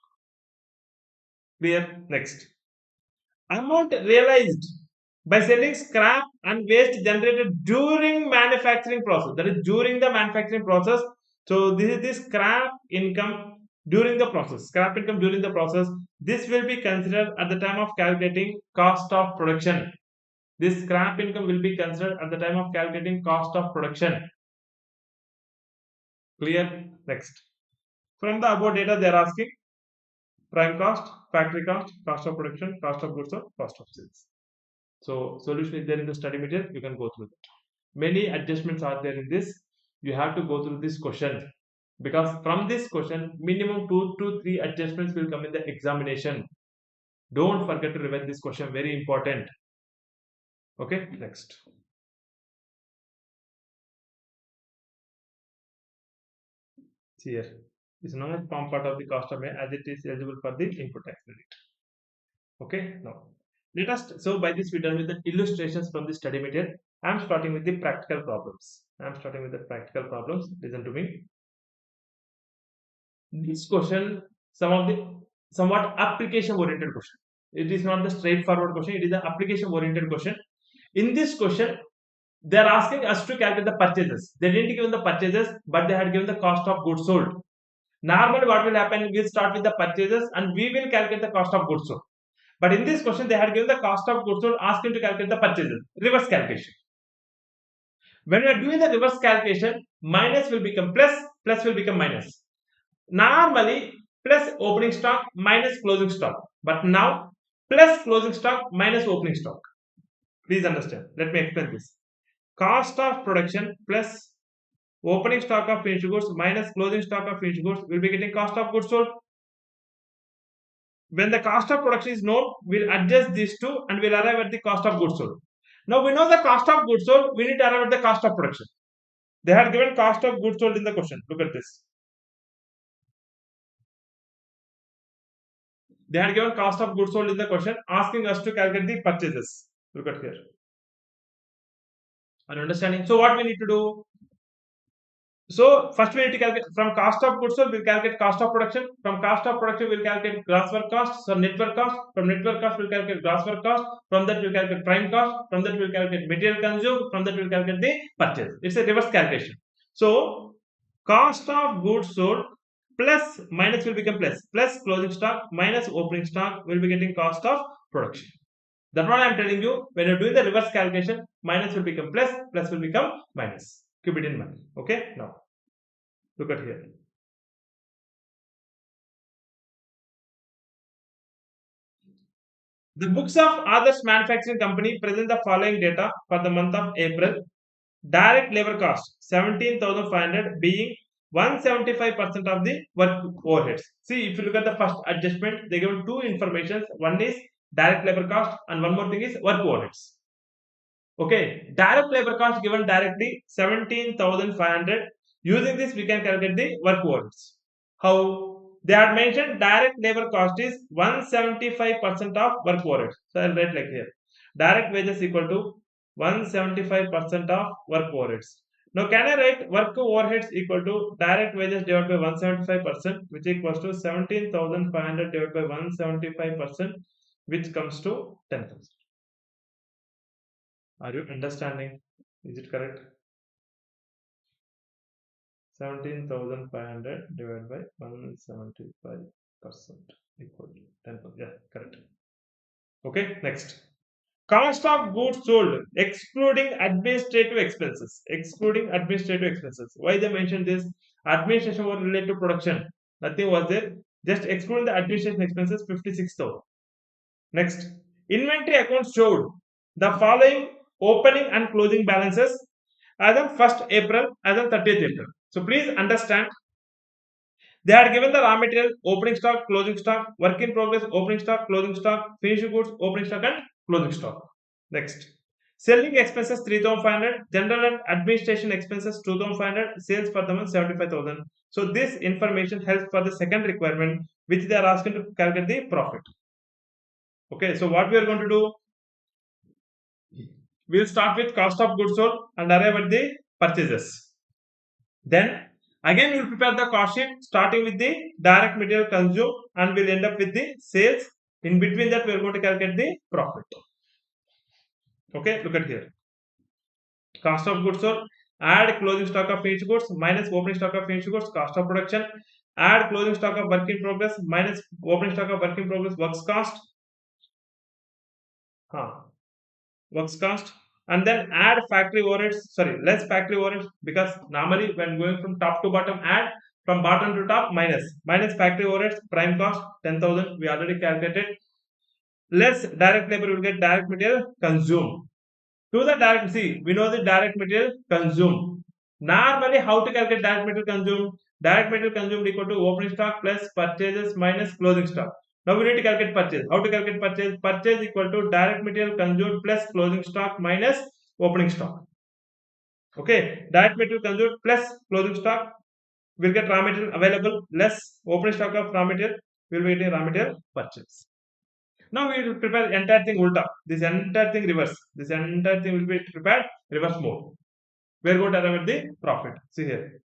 Clear? Next. Amount realized by selling scrap and waste generated during manufacturing process. That is during the manufacturing process. So this is the scrap income during the process. Scrap income during the process. This will be considered at the time of calculating cost of production. This scrap income will be considered at the time of calculating cost of production. Clear? Next. From the above data, they are asking prime cost, factory cost, cost of production, cost of goods, or cost of sales. So solution is there in the study material. You can go through that. Many adjustments are there in this. You have to go through this question, because from this question minimum 2 to 3 adjustments will come in the examination. Don't forget to revise this question, very important. Okay, next. Here is not form part of the cost of as it is eligible for the input tax credit. Okay, now let us. So by this we done with the illustrations from the study material. I'm starting with the practical problems. I'm starting with the practical problems. Listen to me. This question, somewhat application oriented question. It is not the straightforward question. It is the application oriented question. In this question, they are asking us to calculate the purchases. They didn't give the purchases, but they had given the cost of goods sold. Normally, what will happen? We'll start with the purchases and we will calculate the cost of goods sold. But in this question, they had given the cost of goods sold, asking to calculate the purchases. Reverse calculation. When we are doing the reverse calculation, minus will become plus, plus will become minus. Normally, plus opening stock minus closing stock. But now, plus closing stock minus opening stock. Please understand. Let me explain this. Cost of production plus opening stock of finished goods minus closing stock of finished goods will be getting cost of goods sold. When the cost of production is known, we'll adjust these two and we'll arrive at the cost of goods sold. Now we know the cost of goods sold, we need to arrive at the cost of production. They had given cost of goods sold in the question. Look at this. They had given cost of goods sold in the question, asking us to calculate the purchases. Look at here. Are you understanding? So what we need to do? So first we need to calculate from cost of goods sold, we'll calculate cost of production. From cost of production, we'll calculate gross work cost, so net work cost. From net work cost, we'll calculate gross work cost. From that, we'll calculate prime cost. From that, we'll calculate material consumed. From that, we'll calculate the purchase. It's a reverse calculation. So cost of goods sold plus minus will become plus. Plus closing stock minus opening stock will be getting cost of production. That's what I'm telling you. When you're doing the reverse calculation, minus will become plus, plus will become minus. Keep it in mind. Okay, now look at here. The books of Others Manufacturing Company present the following data for the month of April. Direct labor cost 17,500 being 175% of the work overheads. See, if you look at the first adjustment, they give two informations. One is direct labor cost and one more thing is work overheads. Okay, direct labor cost given directly 17,500. Using this, we can calculate the work overheads. How? They had mentioned direct labor cost is 175% of work overheads. So I'll write like here. Direct wages equal to 175% of work overheads. Now can I write work overheads equal to direct wages divided by 175%, which equals to 17,500 divided by 175%, which comes to 10,000. Are you understanding? Is it correct? 17,500 divided by 175% equal to 10,000. Yeah, correct. Okay, next. Cost of goods sold excluding administrative expenses. Excluding administrative expenses. Why they mentioned this? Administration was related to production. Nothing was there. Just excluding the administration expenses, 56,000. Next. Inventory accounts showed the following opening and closing balances as on 1st April, as on 30th April. So please understand, they had given the raw material, opening stock, closing stock, work in progress, opening stock, closing stock, finished goods, opening stock and closing stock. Next. Selling expenses 3,500, general and administration expenses 2,500, sales for the month 75,000. So this information helps for the second requirement, which they are asking to calculate the profit. Okay, so what we are going to do? We will start with cost of goods sold and arrive at the purchases. Then again we will prepare the cost sheet starting with the direct material consumed and we'll end up with the sales. In between that we are going to calculate the profit. Okay, look at here. Cost of goods sold, add closing stock of finished goods minus opening stock of finished goods, cost of production, add closing stock of work in progress minus opening stock of work in progress, works cost. Works cost, and then add factory overheads, less factory overheads, because normally when going from top to bottom, add from bottom to top, minus factory overheads, prime cost 10,000 we already calculated, less direct labor, will get direct material consumed. To the direct, see, we know the direct material consumed. Normally how to calculate direct material consumed? Direct material consumed equal to opening stock plus purchases minus closing stock. Now we need to calculate purchase. How to calculate purchase? Purchase equal to direct material consumed plus closing stock minus opening stock. Okay, direct material consumed plus closing stock will get raw material available less opening stock of raw material will be getting raw material purchase. Now we will prepare the entire thing ulta. This entire thing reverse. This entire thing will be prepared reverse mode. We are going to arrive at the profit. See here.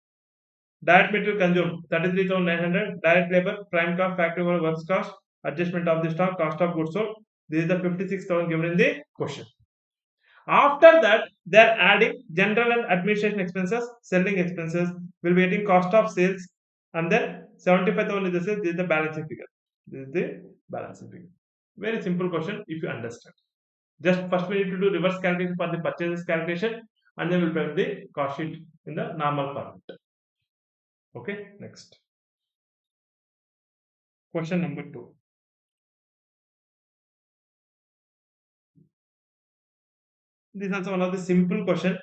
Direct material consumed 33,900. Direct labor, prime cost, factory works cost, adjustment of the stock, cost of goods sold. This is the 56,000 given in the question. After that, they are adding general and administration expenses, selling expenses, will be getting cost of sales, and then 75,000 is the sales. This is the balancing figure. This is the balancing figure. Very simple question if you understand. Just first we need to do reverse calculation for the purchases calculation, and then we'll prepare the cost sheet in the normal format. Okay, next. Question number 2. This is also one of the simple question,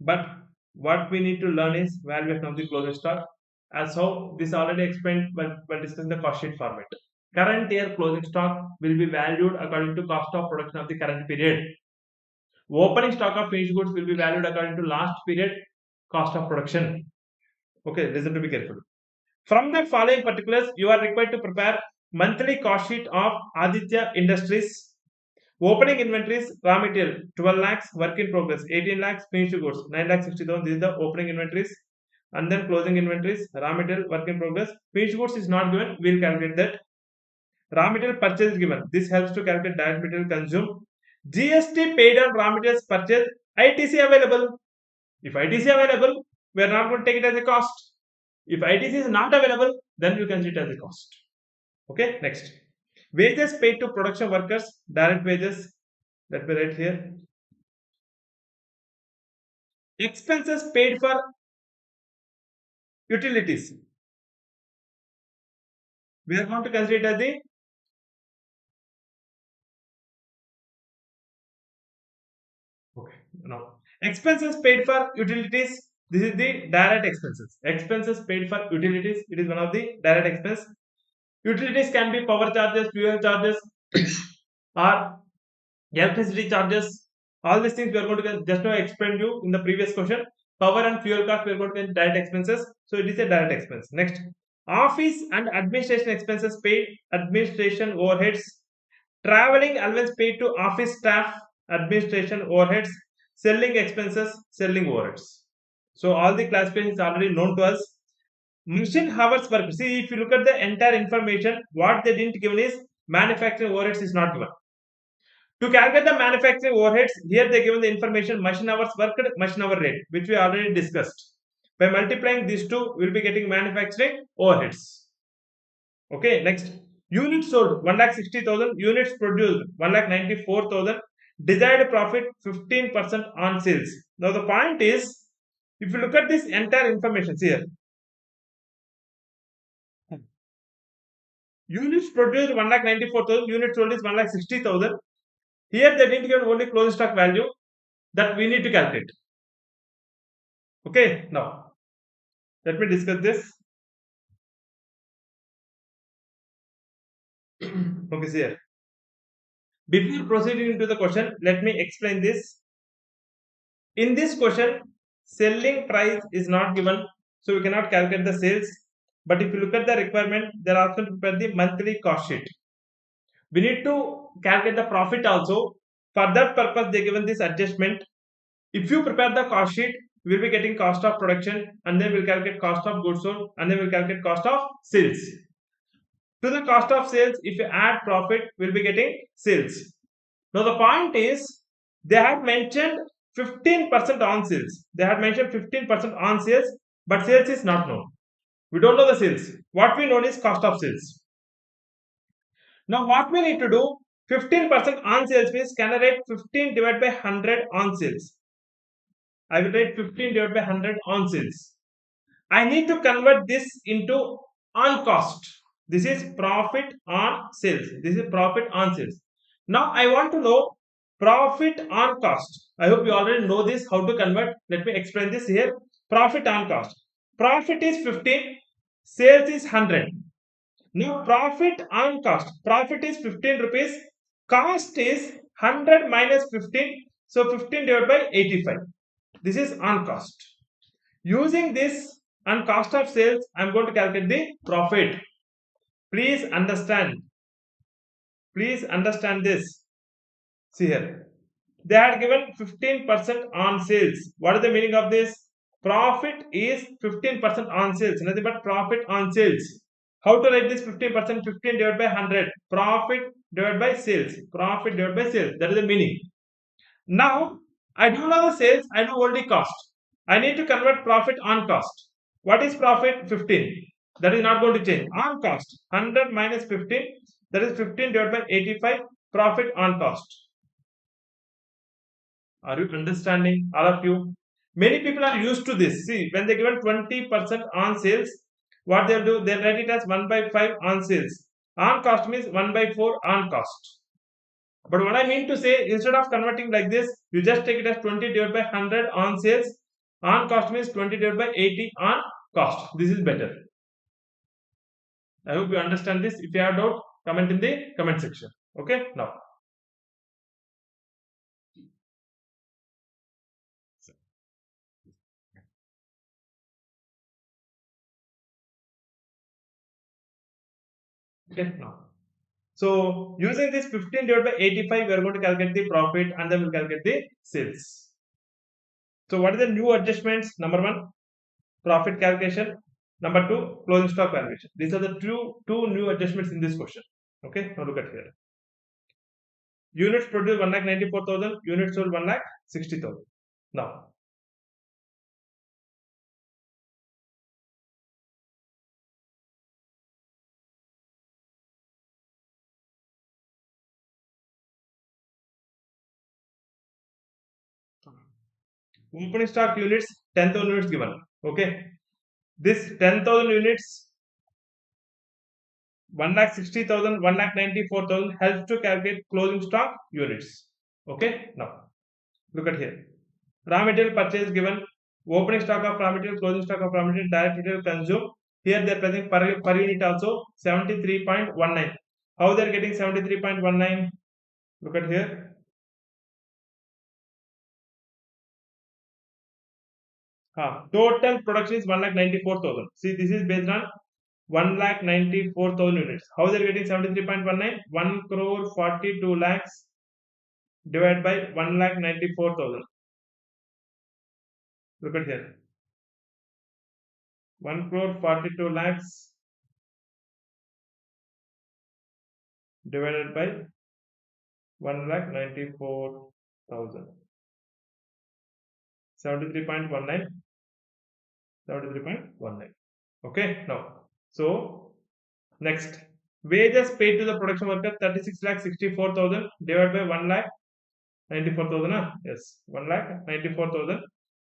but what we need to learn is valuation of the closing stock. As how this already explained when discussing the cost sheet format. Current year closing stock will be valued according to cost of production of the current period. Opening stock of finished goods will be valued according to last period cost of production. Okay, listen to me carefully. From the following particulars, you are required to prepare monthly cost sheet of Aditya Industries. Opening inventories, raw material 12 lakhs, work in progress 18 lakhs, finished goods 9 lakhs 60,000. This is the opening inventories. And then closing inventories, raw material, work in progress. Finished goods is not given, we will calculate that. Raw material purchase is given. This helps to calculate direct material consumed. GST paid on raw materials purchase, ITC available. If ITC available, we are not going to take it as a cost. If ITC is not available, then you can see it as a cost. Okay, next. Wages paid to production workers, direct wages. Let me write here. Expenses paid for utilities. We are going to consider it as the okay. No. Expenses paid for utilities. This is the direct expenses. Expenses paid for utilities. It is one of the direct expense. Utilities can be power charges, fuel charges, or electricity charges. All these things we are going to just now explain you in the previous question. Power and fuel cost we are going to get direct expenses. So it is a direct expense. Next, office and administration expenses paid, administration overheads, traveling allowance paid to office staff, administration overheads, selling expenses, selling overheads. So all the classifications are already known to us. Machine hours work. See, if you look at the entire information, what they didn't given is manufacturing overheads is not given. To calculate the manufacturing overheads, here they given the information machine hours worked, machine hour rate, which we already discussed. By multiplying these two, we'll be getting manufacturing overheads. Okay, next. Units sold 1,60,000, units produced 1,94,000, desired profit 15% on sales. Now the point is, if you look at this entire information here, units produced 1,94,000, units sold is 1,60,000. Here they didn't give only closing stock value that we need to calculate. Okay, now let me discuss this. Okay, see here. Before proceeding into the question, let me explain this. In this question, selling price is not given, so we cannot calculate the sales. But if you look at the requirement, they are also to prepare the monthly cost sheet. We need to calculate the profit also. For that purpose, they given this adjustment. If you prepare the cost sheet, we will be getting cost of production, and then we'll calculate cost of goods sold, and then we'll calculate cost of sales. To the cost of sales, if you add profit, we'll be getting sales. Now the point is, they had mentioned 15% on sales. They had mentioned 15% on sales, but sales is not known. We don't know the sales. What we know is cost of sales. Now what we need to do, 15% on sales means, can I write 15 divided by 100 on sales? I will write 15 divided by 100 on sales. I need to convert this into on cost. This is profit on sales. This is profit on sales. Now I want to know profit on cost. I hope you already know this, how to convert. Let me explain this here. Profit on cost. Profit is 15, sales is 100. Now profit on cost. Profit is 15 rupees. Cost is 100 minus 15. So 15 divided by 85. This is on cost. Using this on cost of sales, I am going to calculate the profit. Please understand. Please understand this. See here. They had given 15% on sales. What is the meaning of this? Profit is 15% on sales. Nothing but profit on sales. How to write this 15%? 15 divided by 100. Profit divided by sales. Profit divided by sales. That is the meaning. Now, I don't know the sales. I know only cost. I need to convert profit on cost. What is profit? 15. That is not going to change. On cost. 100 minus 15. That is 15 divided by 85. Profit on cost. Are you understanding, all of you? Many people are used to this. See, when they given 20% on sales, what they'll do, they'll write it as 1 by 5 on sales. On cost means 1 by 4 on cost. But what I mean to say, instead of converting like this, you just take it as 20 divided by 100 on sales. On cost means 20 divided by 80 on cost. This is better. I hope you understand this. If you have doubt, comment in the comment section. Okay, now. Okay, now. So using this 15 divided by 85, we are going to calculate the profit and then we'll calculate the sales. So what are the new adjustments? Number one, profit calculation. Number two, closing stock valuation. These are the two new adjustments in this question. Okay, now look at here. Units produced 1,94,000, units sold 1,60,000. Now, opening stock units 10,000 units given. Okay, this 10,000 units 1,60,000, 1,94,000 helps to calculate closing stock units. Okay, now look at here. Raw material purchase given, opening stock of raw material, closing stock of raw material, direct material consumed. Here they are present per unit also 73.19. How they are getting 73.19? Look at here. Total production is 1,94,000. See, this is based on 1,94,000 units. How they are getting 73.19? 1 crore 42 lakhs divided by 1,94,000. Look at here. 1 crore 42 lakhs divided by 1,94,000. 73.19. 73.19. Okay, now. So, next. Wages paid to the production worker 36,64,000 divided by 1,94,000. Yes, 1,94,000.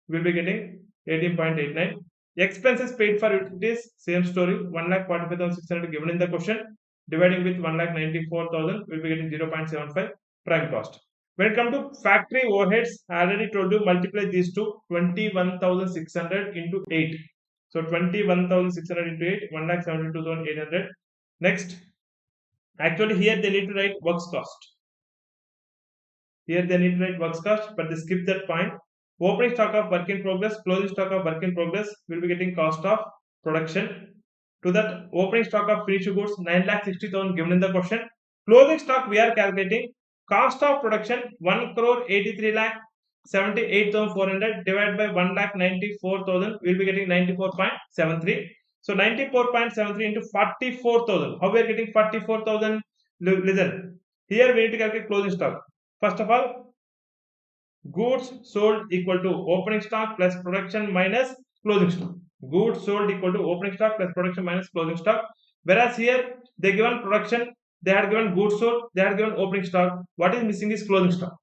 We'll be getting 18.89. Expenses paid for utilities, same story, 1,45,600 given in the question. Dividing with 1,94,000, we'll be getting 0.75 prime cost. When it comes to factory overheads, I already told you multiply these two, 21,600 into 8. So 21,600 into 8, 1,72,800. Next, actually here they need to write works cost. Here they need to write works cost, but they skip that point. Opening stock of work in progress, closing stock of work in progress, will be getting cost of production. To that opening stock of finished goods, 9,60,000 given in the question. Closing stock we are calculating. Cost of production 1 crore 83 lakh 78,400 divided by 1,94,000. We'll be getting 94.73. So 94.73 into 44,000. How we are getting 44,000? Listen. Here we need to calculate closing stock. First of all, goods sold equal to opening stock plus production minus closing stock. Goods sold equal to opening stock plus production minus closing stock. Whereas here they given production, they had given goods sold, they had given opening stock. What is missing is closing stock.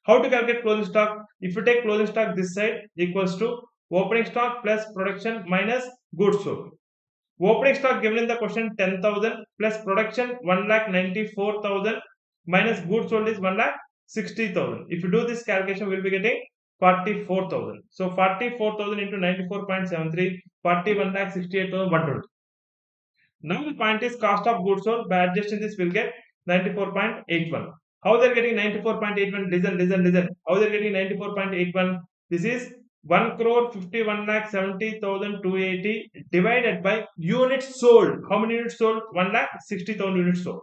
How to calculate closing stock? If you take closing stock this side equals to opening stock plus production minus goods sold. Opening stock given in the question 10,000 plus production 1,94,000 minus goods sold is 1,60,000. If you do this calculation, we'll be getting 44,000. So 44,000 into 94.73, 41,68,120. Now the point is cost of goods sold. By adjusting this, we'll get 94.81. How they're getting 94.81? Listen. How they're getting 94.81? This is 1 crore 51,70,280 divided by units sold. How many units sold? 1,60,000 units sold.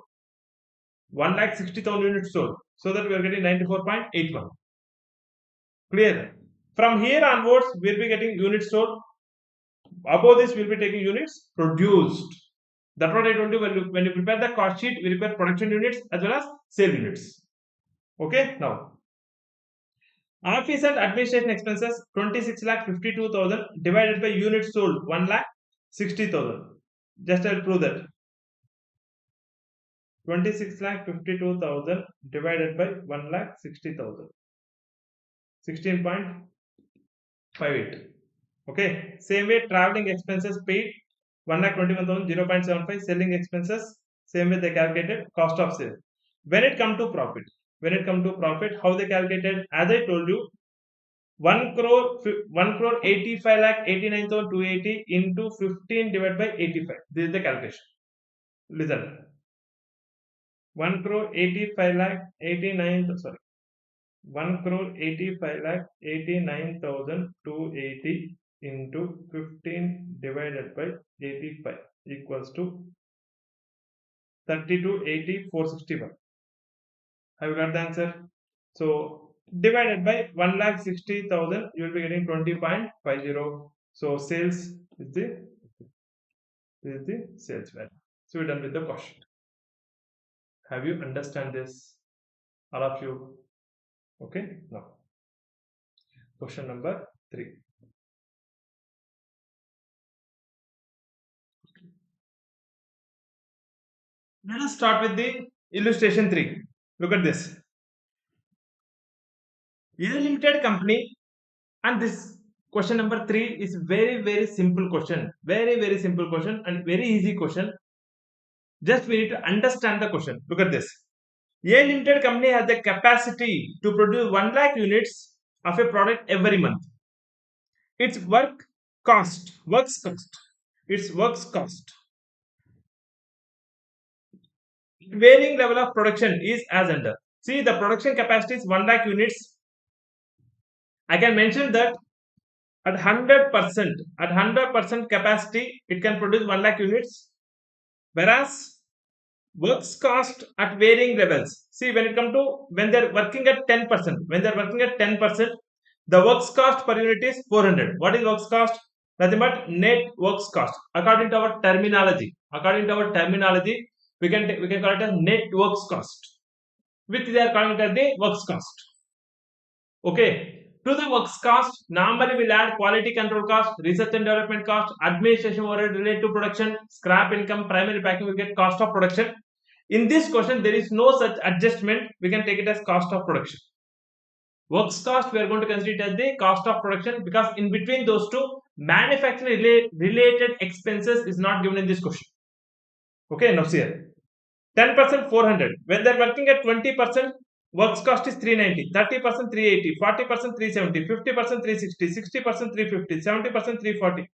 1,60,000 units sold. So that we are getting 94.81. Clear? From here onwards, we'll be getting units sold. Above this, we'll be taking units produced. That's what I told you. When you prepare the cost sheet, we require production units as well as sale units. Okay, now office and administration expenses 26,52,000 divided by units sold 1,60,000. Just I'll prove that. 26,52,000 divided by 1,60,000. 16.58. Okay. Same way, traveling expenses paid 1,21,000 0.75. Selling expenses, same way they calculated cost of sale. When it come to profit, how they calculated? As I told you, 1 crore 85 lakh 89,280 into 15 divided by 85. This is the calculation. Listen. 1 crore 85 lakh 89, sorry, 1 crore 85 lakh 89,280 into 15 divided by 85 equals to 32,80,461. Have you got the answer? So divided by 1,60,000, you will be getting 20.50. So sales is the sales value. So we're done with the question. Have you understand this, all of you? Okay, now question number 3. Let us start with the illustration 3. Look at this. A limited company, and this question number 3 is very simple question. Very simple question and very easy question. Just we need to understand the question. Look at this. A limited company has the capacity to produce 1 lakh units of a product every month. Its works cost, varying level of production is as under. See, the production capacity is 1 lakh units. I can mention that at 100% capacity, it can produce 1 lakh units. Whereas works cost at varying levels. See, when they're working at 10%, the works cost per unit is 400. What is works cost? Nothing but net works cost. According to our terminology, we can call it as net works cost, which they are calling it as the works cost. Okay. To the works cost, normally we'll add quality control cost, research and development cost, administration overhead related to production, scrap income, primary packing, we get cost of production. In this question, there is no such adjustment. We can take it as cost of production. Works cost, we are going to consider it as the cost of production, because in between those two, manufacturing related expenses is not given in this question. Okay, now see here. 10% 400. When they are working at 20%, works cost is 390, 30% 380, 40% 370, 50% 360, 60% 350, 70% 340,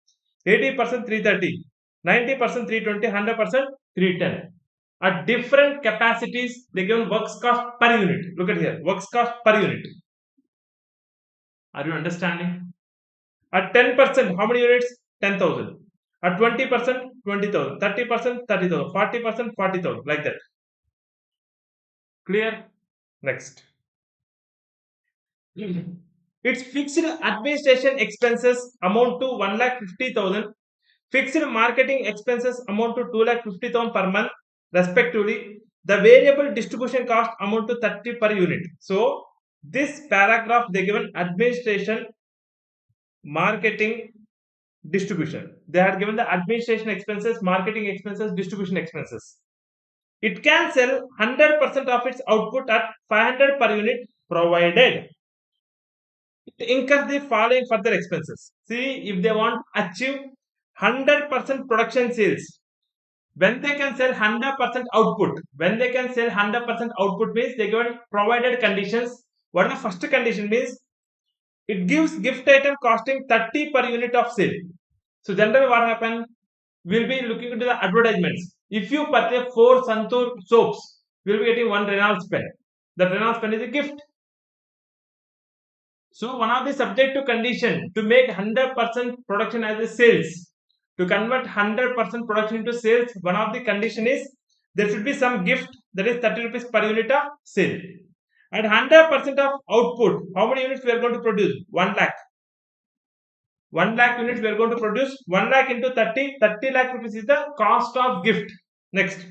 80% 330, 90% 320, 100% 310. At different capacities, they give works cost per unit. Look at here, works cost per unit. Are you understanding? At 10%, how many units? 10,000. At 20%, 20,000. 30%, 30,000. 40%, 40,000. Like that. Clear? Next. Its fixed administration expenses amount to 1,50,000. Fixed marketing expenses amount to 2,50,000 per month, respectively. The variable distribution cost amount to 30 per unit. So, this paragraph they given administration, marketing, distribution. They are given the administration expenses, marketing expenses, distribution expenses. It can sell 100% of its output at 500 per unit, provided it incurs the following further expenses. See, if they want to achieve 100% production sales, when they can sell 100% output, means they given provided conditions. What is the first condition means? It gives gift item costing 30 per unit of sale. So generally what happens? We'll be looking into the advertisements. If you purchase 4 Santur soaps, we'll be getting 1 Reynolds pen. The Reynolds pen is a gift. So one of the subjective condition to make 100% production as a sales, to convert 100% production into sales, one of the condition is there should be some gift that is 30 rupees per unit of sale. And 100% of output, how many units we are going to produce? 1 lakh. 1 lakh units we are going to produce. 1 lakh into 30 lakh rupees is the cost of gift. Next,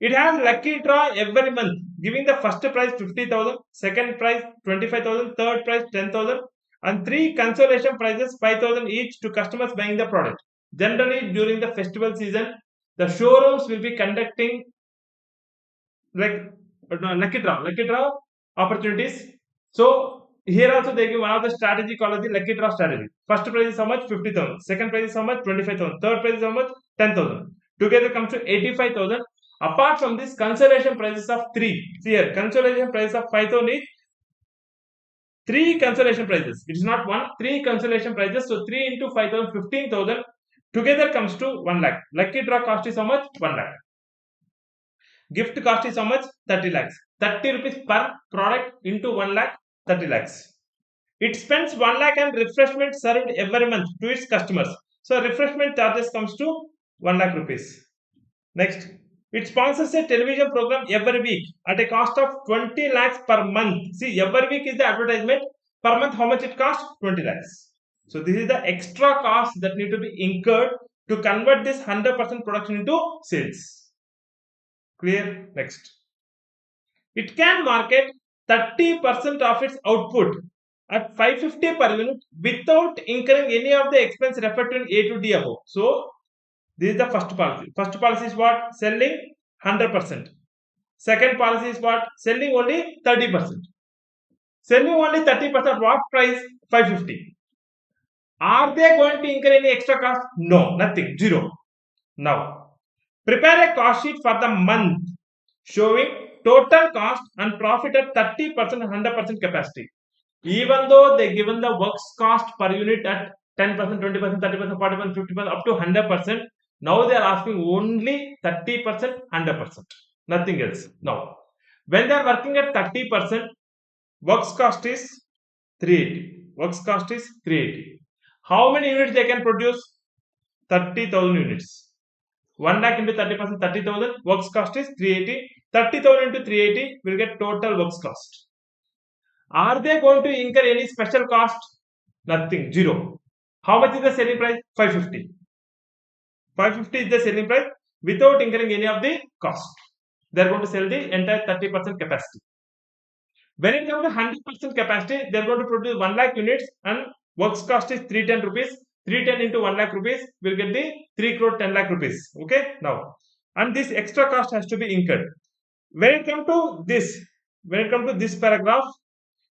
it has lucky draw every month, giving the first prize 50,000, second prize 25,000, third prize 10,000, and 3 consolation prizes 5,000 each to customers buying the product. Generally, during the festival season, the showrooms will be conducting like lucky draw opportunities. So here also they give one of the strategy called the lucky draw strategy. First prize is how much? 50,000. Second prize is how much? 25,000. Third prize is how much? 10,000. Together comes to 85,000. Apart from this, consolation prizes of 3. See here, consolation prize of 5,000 each. 3 consolation prizes. It is not 1, 3 consolation prizes. So 3 into 5,000, 15,000. Together comes to 1 lakh. Lucky draw cost is how much? 1 lakh. Gift cost is how much? 30 lakhs. 30 rupees per product into 1 lakh, 30 lakhs. It spends 1 lakh and refreshment served every month to its customers. So refreshment charges comes to 1 lakh rupees. Next, it sponsors a television program every week at a cost of 20 lakhs per month. See, every week is the advertisement. Per month, how much it costs? 20 lakhs. So this is the extra cost that need to be incurred to convert this 100% production into sales. Clear? Next. It can market 30% of its output at 550 per unit without incurring any of the expense referred to in A to D above. So, this is the first policy. First policy is what? Selling 100%. Second policy is what? Selling only 30%. Selling only 30% what price? 550. Are they going to incur any extra cost? No, nothing. Zero. Now, prepare a cost sheet for the month showing total cost and profit at 30% and 100% capacity. Even though they given the works cost per unit at 10%, 20%, 30%, 40%, 50%, up to 100%, now they are asking only 30%, 100%. Nothing else. Now, when they are working at 30%, works cost is 380. Works cost is 380. How many units they can produce? 30,000 units. 1 lakh into 30%, 30,000. Works cost is 380. 30,000 into 380 will get total works cost. Are they going to incur any special cost? Nothing. Zero. How much is the selling price? 550. 550 is the selling price without incurring any of the cost. They are going to sell the entire 30% capacity. When it comes to 100% capacity, they are going to produce 1 lakh units and works cost is 310 rupees. 310 into 1 lakh rupees will get the 3 crore 10 lakh rupees. Okay, now, and this extra cost has to be incurred. When it comes to this paragraph,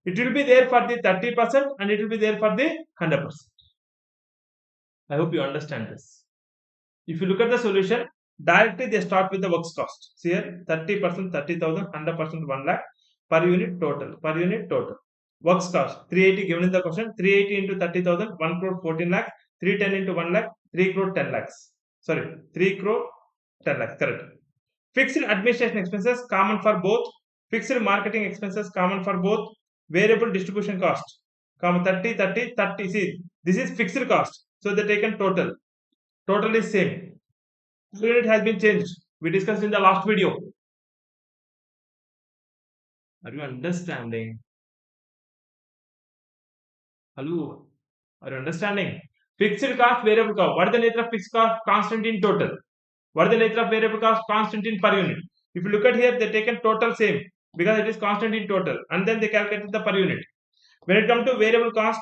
it will be there for the 30% and it will be there for the 100%. I hope you understand this. If you look at the solution, directly they start with the works cost. See here, 30%, 30,000, 100%, 1 lakh per unit total. Works cost 380 given in the question. 380 into 30,000, 1 crore 14 lakh. 310 into 1 lakh, 3 crore 10 lakhs. Sorry, 3 crore 10 lakhs. Correct. Fixed administration expenses common for both. Fixed marketing expenses common for both. Variable distribution cost. 30, 30, 30. See, this is fixed cost. So they taken total. Total is same. Unit has been changed. We discussed in the last video. Are you understanding? Hello? Are you understanding? Fixed cost, variable cost. What is the nature of fixed cost? Constant in total. What is the nature of variable cost? Constant in per unit. If you look at here, they taken total same because it is constant in total, and then they calculated the per unit. When it comes to variable cost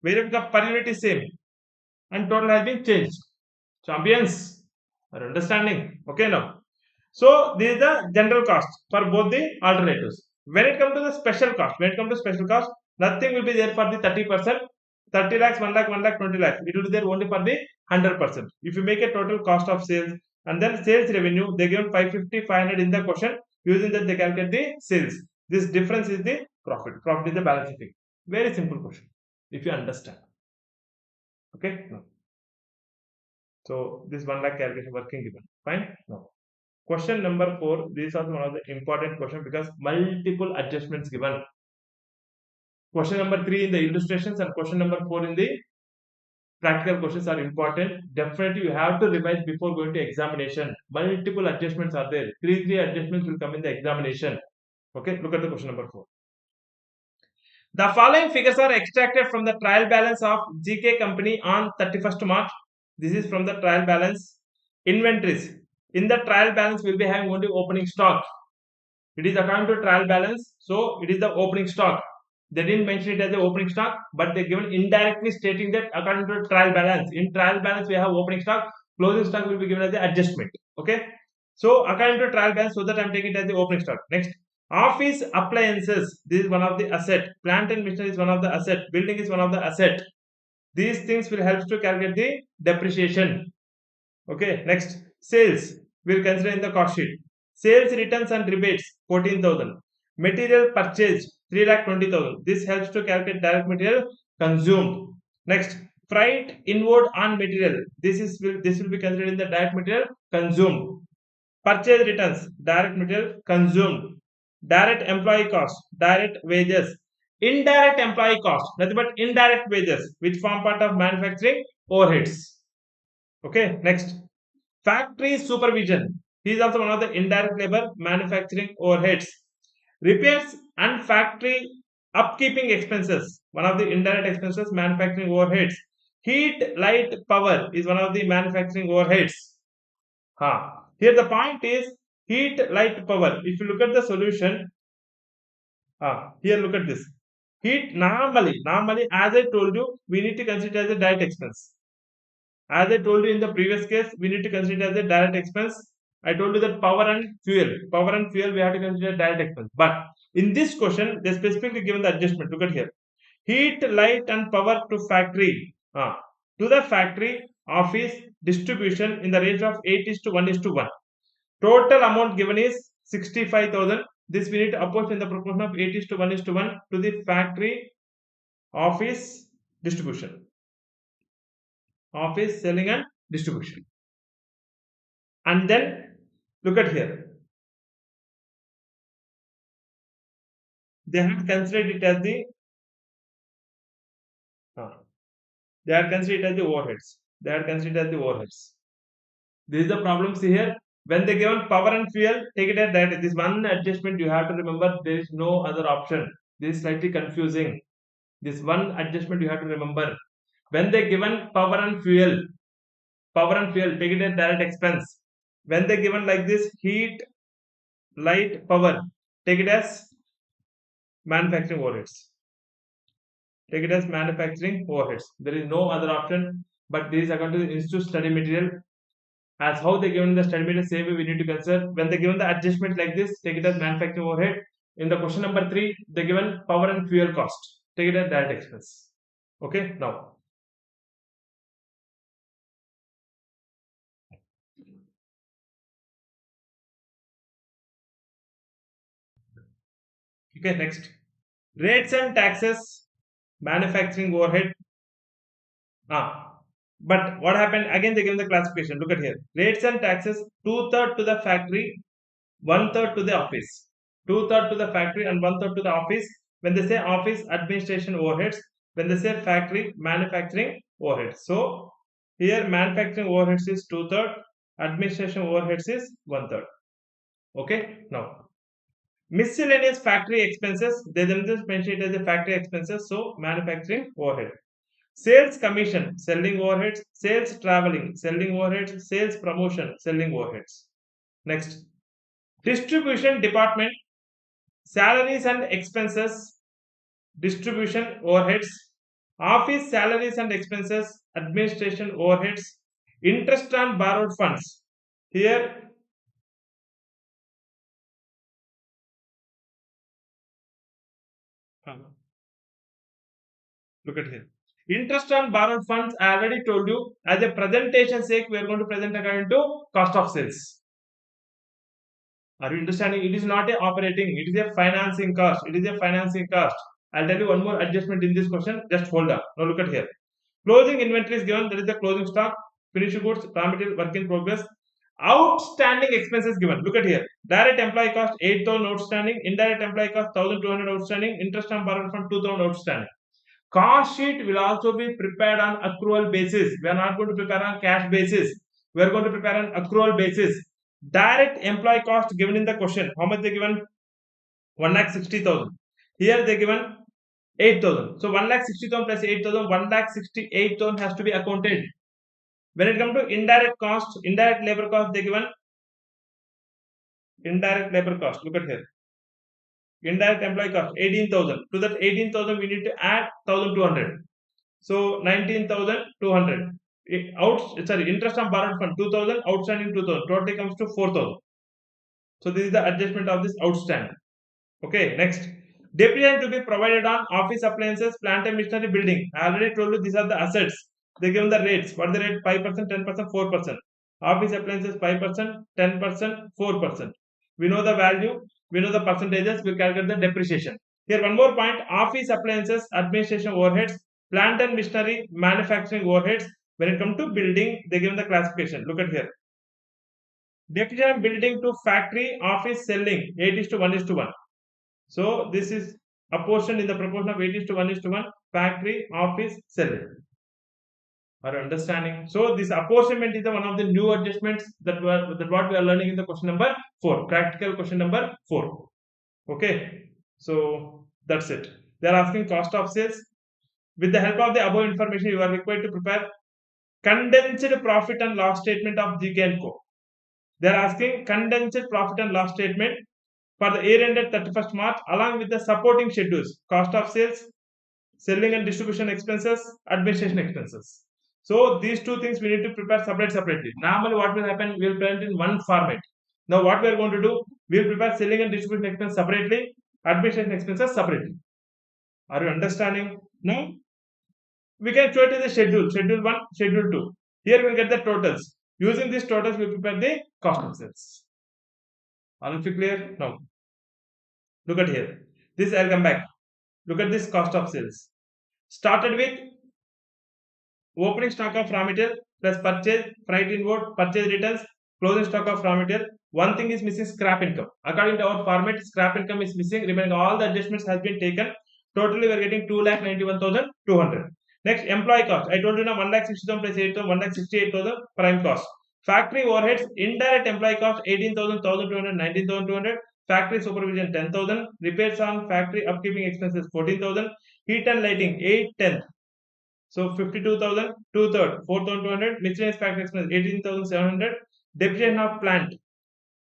per unit is same, and total has been changed. Champions, are understanding? Okay, now. So this is the general cost for both the alternatives. When it comes to the special cost, nothing will be there for the 30%. 30 lakhs, 1 lakh, 1 lakh, 20 lakhs. It will be there only for the 100%. If you make a total cost of sales and then sales revenue, they given 550, 500 in the question. Using that, they calculate the sales. This difference is the profit. Profit is the balance sheet. Very simple question. If you understand. Okay? No. So this 1 lakh calculation working given. Fine? No. Question number 4. This is also one of the important question because multiple adjustments given. Question number 3 in the illustrations and question number 4 in the practical questions are important. Definitely you have to revise before going to examination. Multiple adjustments are there. Three adjustments will come in the examination. Okay, look at the question number 4. The following figures are extracted from the trial balance of GK company on 31st March. This is from the trial balance. Inventories. In the trial balance, we will be having only opening stock. It is according to trial balance, so it is the opening stock. They didn't mention it as the opening stock, but they given indirectly stating that according to trial balance. In trial balance, we have opening stock. Closing stock will be given as the adjustment. Okay. So according to trial balance, so that I'm taking it as the opening stock. Next, office appliances. This is one of the asset. Plant and machinery is one of the asset. Building is one of the asset. These things will help to calculate the depreciation. Okay. Next, sales. We'll consider in the cost sheet. Sales returns and rebates 14,000. Material purchased 3,20,000. This helps to calculate direct material consumed. Next, freight inward on material. This will be considered in the direct material consumed. Purchase returns, direct material consumed. Direct employee cost, direct wages. Indirect employee cost, nothing but indirect wages, which form part of manufacturing overheads. Okay, next, factory supervision. He is also one of the indirect labor manufacturing overheads. Repairs and factory upkeeping expenses, one of the indirect expenses, manufacturing overheads. Heat, light, power is one of the manufacturing overheads. Here the point is heat, light, power. If you look at the solution, here look at this. Heat normally, as I told you, we need to consider as a direct expense. As I told you in the previous case, we need to consider as a direct expense. I told you that power and fuel we have to consider direct expense. But in this question, they specifically given the adjustment. Look at here. Heat, light and power to factory. To the factory, office, distribution in the ratio of 8:1:1. Total amount given is 65,000. This we need to approach in the proportion of 8:1:1 to the factory, office, distribution. Office, selling and distribution. And then look at here. They have considered it as the overheads. They are considered as the overheads. This is the problem. See here, when they given power and fuel, take it as that. This one adjustment you have to remember. There is no other option. This is slightly confusing. This one adjustment you have to remember. When they given power and fuel, take it as direct expense. When they given like this, heat, light, power, take it as manufacturing overheads. Take it as manufacturing overheads. There is no other option. But this is according to the institute study material. As how they given the study material, same way we need to consider. When they given the adjustment like this, take it as manufacturing overhead. In the question number 3, they given power and fuel cost. Take it as direct expense. Okay, now. Okay, next. Rates and taxes, manufacturing overhead. But what happened? Again, they give the classification. Look at here. Rates and taxes, 2/3 to the factory, 1/3 to the office. 2/3 to the factory and 1/3 to the office. When they say office, administration overheads. When they say factory, manufacturing overheads. So here manufacturing overheads is 2/3, administration overheads is 1/3. Okay, now miscellaneous factory expenses, they themselves mention it as the factory expenses, so manufacturing overhead. Sales commission, selling overheads. Sales traveling, selling overheads. Sales promotion, selling overheads. Next, distribution department, salaries and expenses, distribution overheads. Office salaries and expenses, administration overheads. Interest on borrowed funds. Here, look at here. Interest on borrowed funds, I already told you, as a presentation sake, we are going to present according to cost of sales. Are you understanding? It is not a operating, it is a financing cost. It is a financing cost. I'll tell you one more adjustment in this question. Just hold on. Now look at here. Closing inventory is given. There is the closing stock, finished goods, raw material, work in progress. Outstanding expenses given. Look at here. Direct employee cost 8,000 outstanding. Indirect employee cost 1,200 outstanding. Interest on borrowed fund 2,000 outstanding. Cost sheet will also be prepared on accrual basis. We are not going to prepare on cash basis. We are going to prepare on accrual basis. Direct employee cost given in the question. How much they given? 1,60,000. Here they given 8,000. So 1,60,000 plus 8,000, 1,68,000 has to be accounted. When it comes to indirect cost, indirect labor cost, they given indirect labor cost. Look at here. Indirect employee cost 18,000. To that 18,000, we need to add 1,200. So 19,200. Interest on borrowed fund 2,000, outstanding 2,000. Total comes to 4,000. So this is the adjustment of this outstanding. Okay, next. Depreciation to be provided on office appliances, plant and machinery, building. I already told you these are the assets. They given the rates. What are the rate? 5%, 10%, 4%. Office appliances 5%, 10%, 4%. We know the value. We know the percentages. We calculate the depreciation. Here one more point. Office appliances, administration overheads, plant and machinery, manufacturing overheads. When it comes to building, they give the classification. Look at here. Depreciation building to factory, office, selling 8:1:1. So this is apportioned in the proportion of 8:1:1, factory, office, selling. Are you understanding? So this apportionment is one of the new adjustments that what we are learning in the question number 4, practical question number 4. Okay, so that's it. They are asking cost of sales. With the help of the above information, you are required to prepare condensed profit and loss statement of GK & Co. They are asking condensed profit and loss statement for the year ended 31st March along with the supporting schedules, cost of sales, selling and distribution expenses, administration expenses. So these two things we need to prepare separately. Normally what will happen, we will print in one format. Now what we are going to do, we will prepare selling and distribution expenses separately, administration expenses separately. Are you understanding? Now we can show it in the schedule 1, schedule 2. Here we will get the totals. Using these totals, we prepare the cost of sales. Are you clear? Now, look at here. This I'll come back. Look at this cost of sales. Started with opening stock of raw material plus purchase, freight inward, purchase returns, closing stock of raw material. One thing is missing, scrap income. According to our format, scrap income is missing. Remaining all the adjustments has been taken. Totally we are getting 2,91,200. Next, employee cost. I told you now 1,60,000 plus 8,000, 1,68,000 prime cost. Factory overheads, indirect employee cost 18,000, 1,200, 19,200. Factory supervision 10,000. Repairs on factory upkeeping expenses 14,000. Heat and lighting 810. So 52,000, 2/3, 4,200. Miscellaneous factory expenses 18,700. Depreciation of plant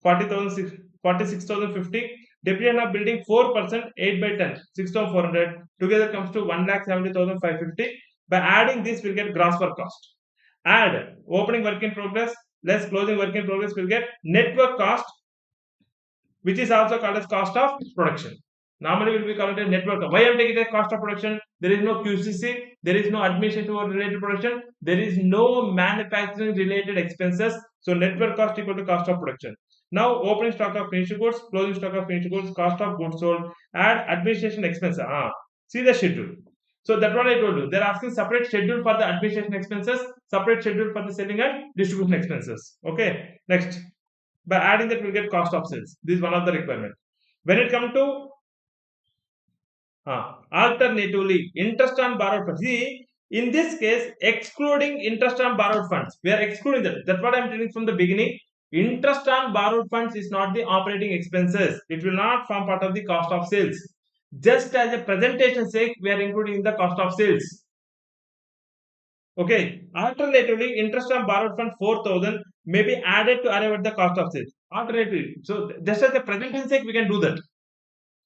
40,000, 46,050. Depreciation of building 4%, 8/10, 6,400. Together comes to 1,70,550. By adding this, we'll get gross work cost. Add opening work in progress less closing work in progress, will get network cost, which is also called as cost of production. Normally will be called as network. Why I am taking the cost of production? There is no QCC, there is no administrative or related production, there is no manufacturing related expenses. So network cost equal to cost of production. Now opening stock of finished goods, closing stock of finished goods, cost of goods sold, add administration expenses. See the schedule. So that's what I told you. They're asking separate schedule for the administration expenses, separate schedule for the selling and distribution expenses. Okay. Next, by adding that, we'll get cost of sales. This is one of the requirements. When it comes to alternatively, interest on borrowed funds. See, in this case, excluding interest on borrowed funds, we are excluding that. That's what I'm telling from the beginning. Interest on borrowed funds is not the operating expenses. It will not form part of the cost of sales. Just as a presentation sake, we are including in the cost of sales. Okay. Alternatively, interest on borrowed fund 4,000 may be added to arrive at the cost of sales. Alternatively, so just as a presentation sake, we can do that.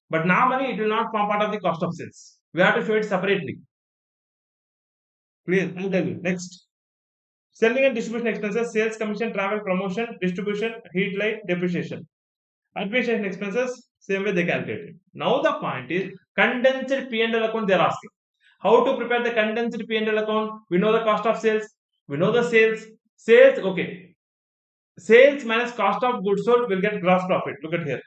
But normally it will not form part of the cost of sales. We have to show it separately. Clear? I'll tell you. Next. Selling and distribution expenses, sales commission, travel, promotion, distribution, heat, light, depreciation. Administration expenses, same way they calculate it. Now the point is condensed P&L account they are asking. How to prepare the condensed P&L account? We know the cost of sales. We know the sales. Sales, okay. Sales minus cost of goods sold will get gross profit. Look at here.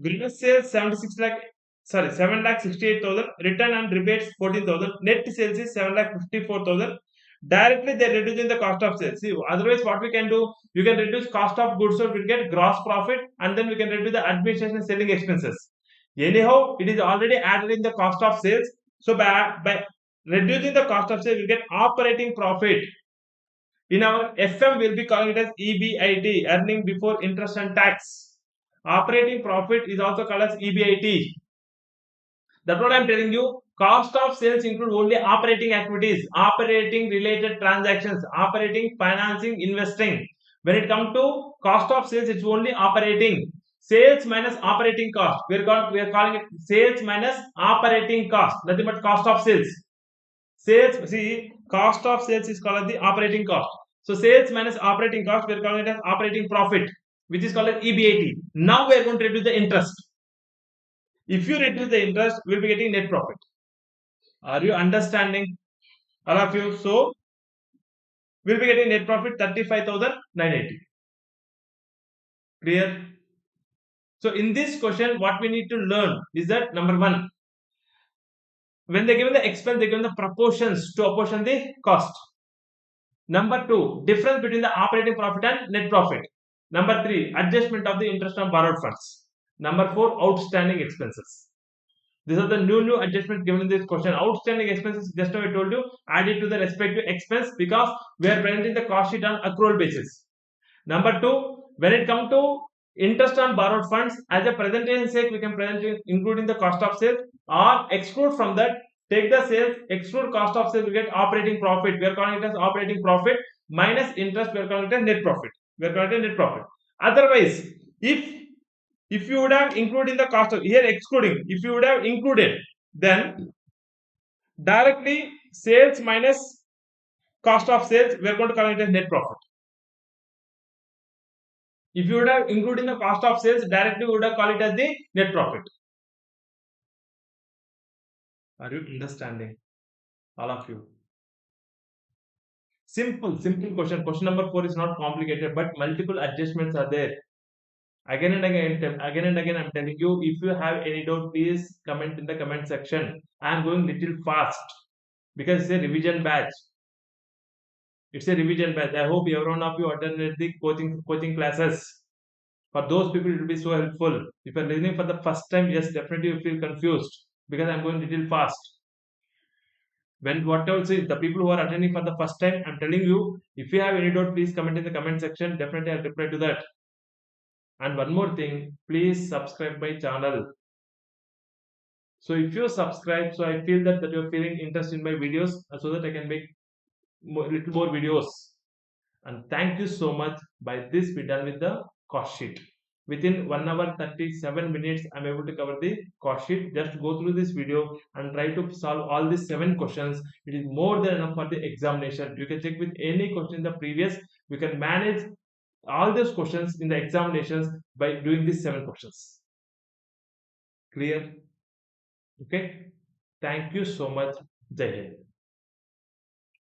Gross sales 7,68,000. Return and rebates 14,000. Net sales is 7,54,000. Directly they are reducing the cost of sales. See, otherwise what we can do, you can reduce cost of goods sold, we'll get gross profit, and then we can reduce the administration and selling expenses. Anyhow, it is already added in the cost of sales. So by reducing the cost of sales, we get operating profit. In our FM, we'll be calling it as EBIT, earning before interest and tax. Operating profit is also called as EBIT. That's what I'm telling you. Cost of sales include only operating activities, operating related transactions, operating, financing, investing. When it comes to cost of sales, it's only operating. Sales minus operating cost. We are calling it sales minus operating cost. Nothing but cost of sales. Sales, see, cost of sales is called as the operating cost. So sales minus operating cost, we are calling it as operating profit, which is called as EBIT. Now we are going to reduce the interest. If you reduce the interest, we'll be getting net profit. Are you understanding, all of you? So we'll be getting net profit 35,980. Clear? So in this question, what we need to learn is that number one, when they given the expense, they given the proportions to apportion the cost. Number two, difference between the operating profit and net profit. Number three, adjustment of the interest on borrowed funds. Number four, outstanding expenses. These are the new adjustments given in this question. Outstanding expenses, just now I told you, added to the respective expense because we are presenting the cost sheet on accrual basis. Number two, when it comes to interest on borrowed funds, as a presentation sake, we can present it including the cost of sales or exclude from that, take the sales, exclude cost of sales, we get operating profit. We are calling it as operating profit minus interest, we are calling it as net profit. We are calling it net profit. Otherwise, if you would have included the cost of here excluding, if you would have included, then directly sales minus cost of sales, we are going to call it as net profit. If you would have included the cost of sales, directly we would have called it as the net profit. Are you understanding, all of you? Simple question. Question number 4 is not complicated, but multiple adjustments are there. Again and again, I'm telling you, if you have any doubt, please comment in the comment section. I am going little fast because it's a revision batch. It's a revision batch. I hope every one of you attended the coaching classes. For those people, it will be so helpful. If you're listening for the first time, yes, definitely you feel confused because I'm going little fast. When what else is the people who are attending for the first time, I'm telling you, if you have any doubt, please comment in the comment section. Definitely I'll reply to that. And one more thing, please subscribe my channel. So if you subscribe, so I feel that you're feeling interest in my videos, so that I can make little more videos. And thank you so much. By this, we're done with the cost sheet. Within 1 hour 37 minutes, I'm able to cover the cost sheet. Just go through this video and try to solve all these 7 questions. It is more than enough for the examination. You can check with any question in the previous. We can manage all those questions in the examinations by doing these 7 questions. Clear? Okay. Thank you so much. Jai Hind.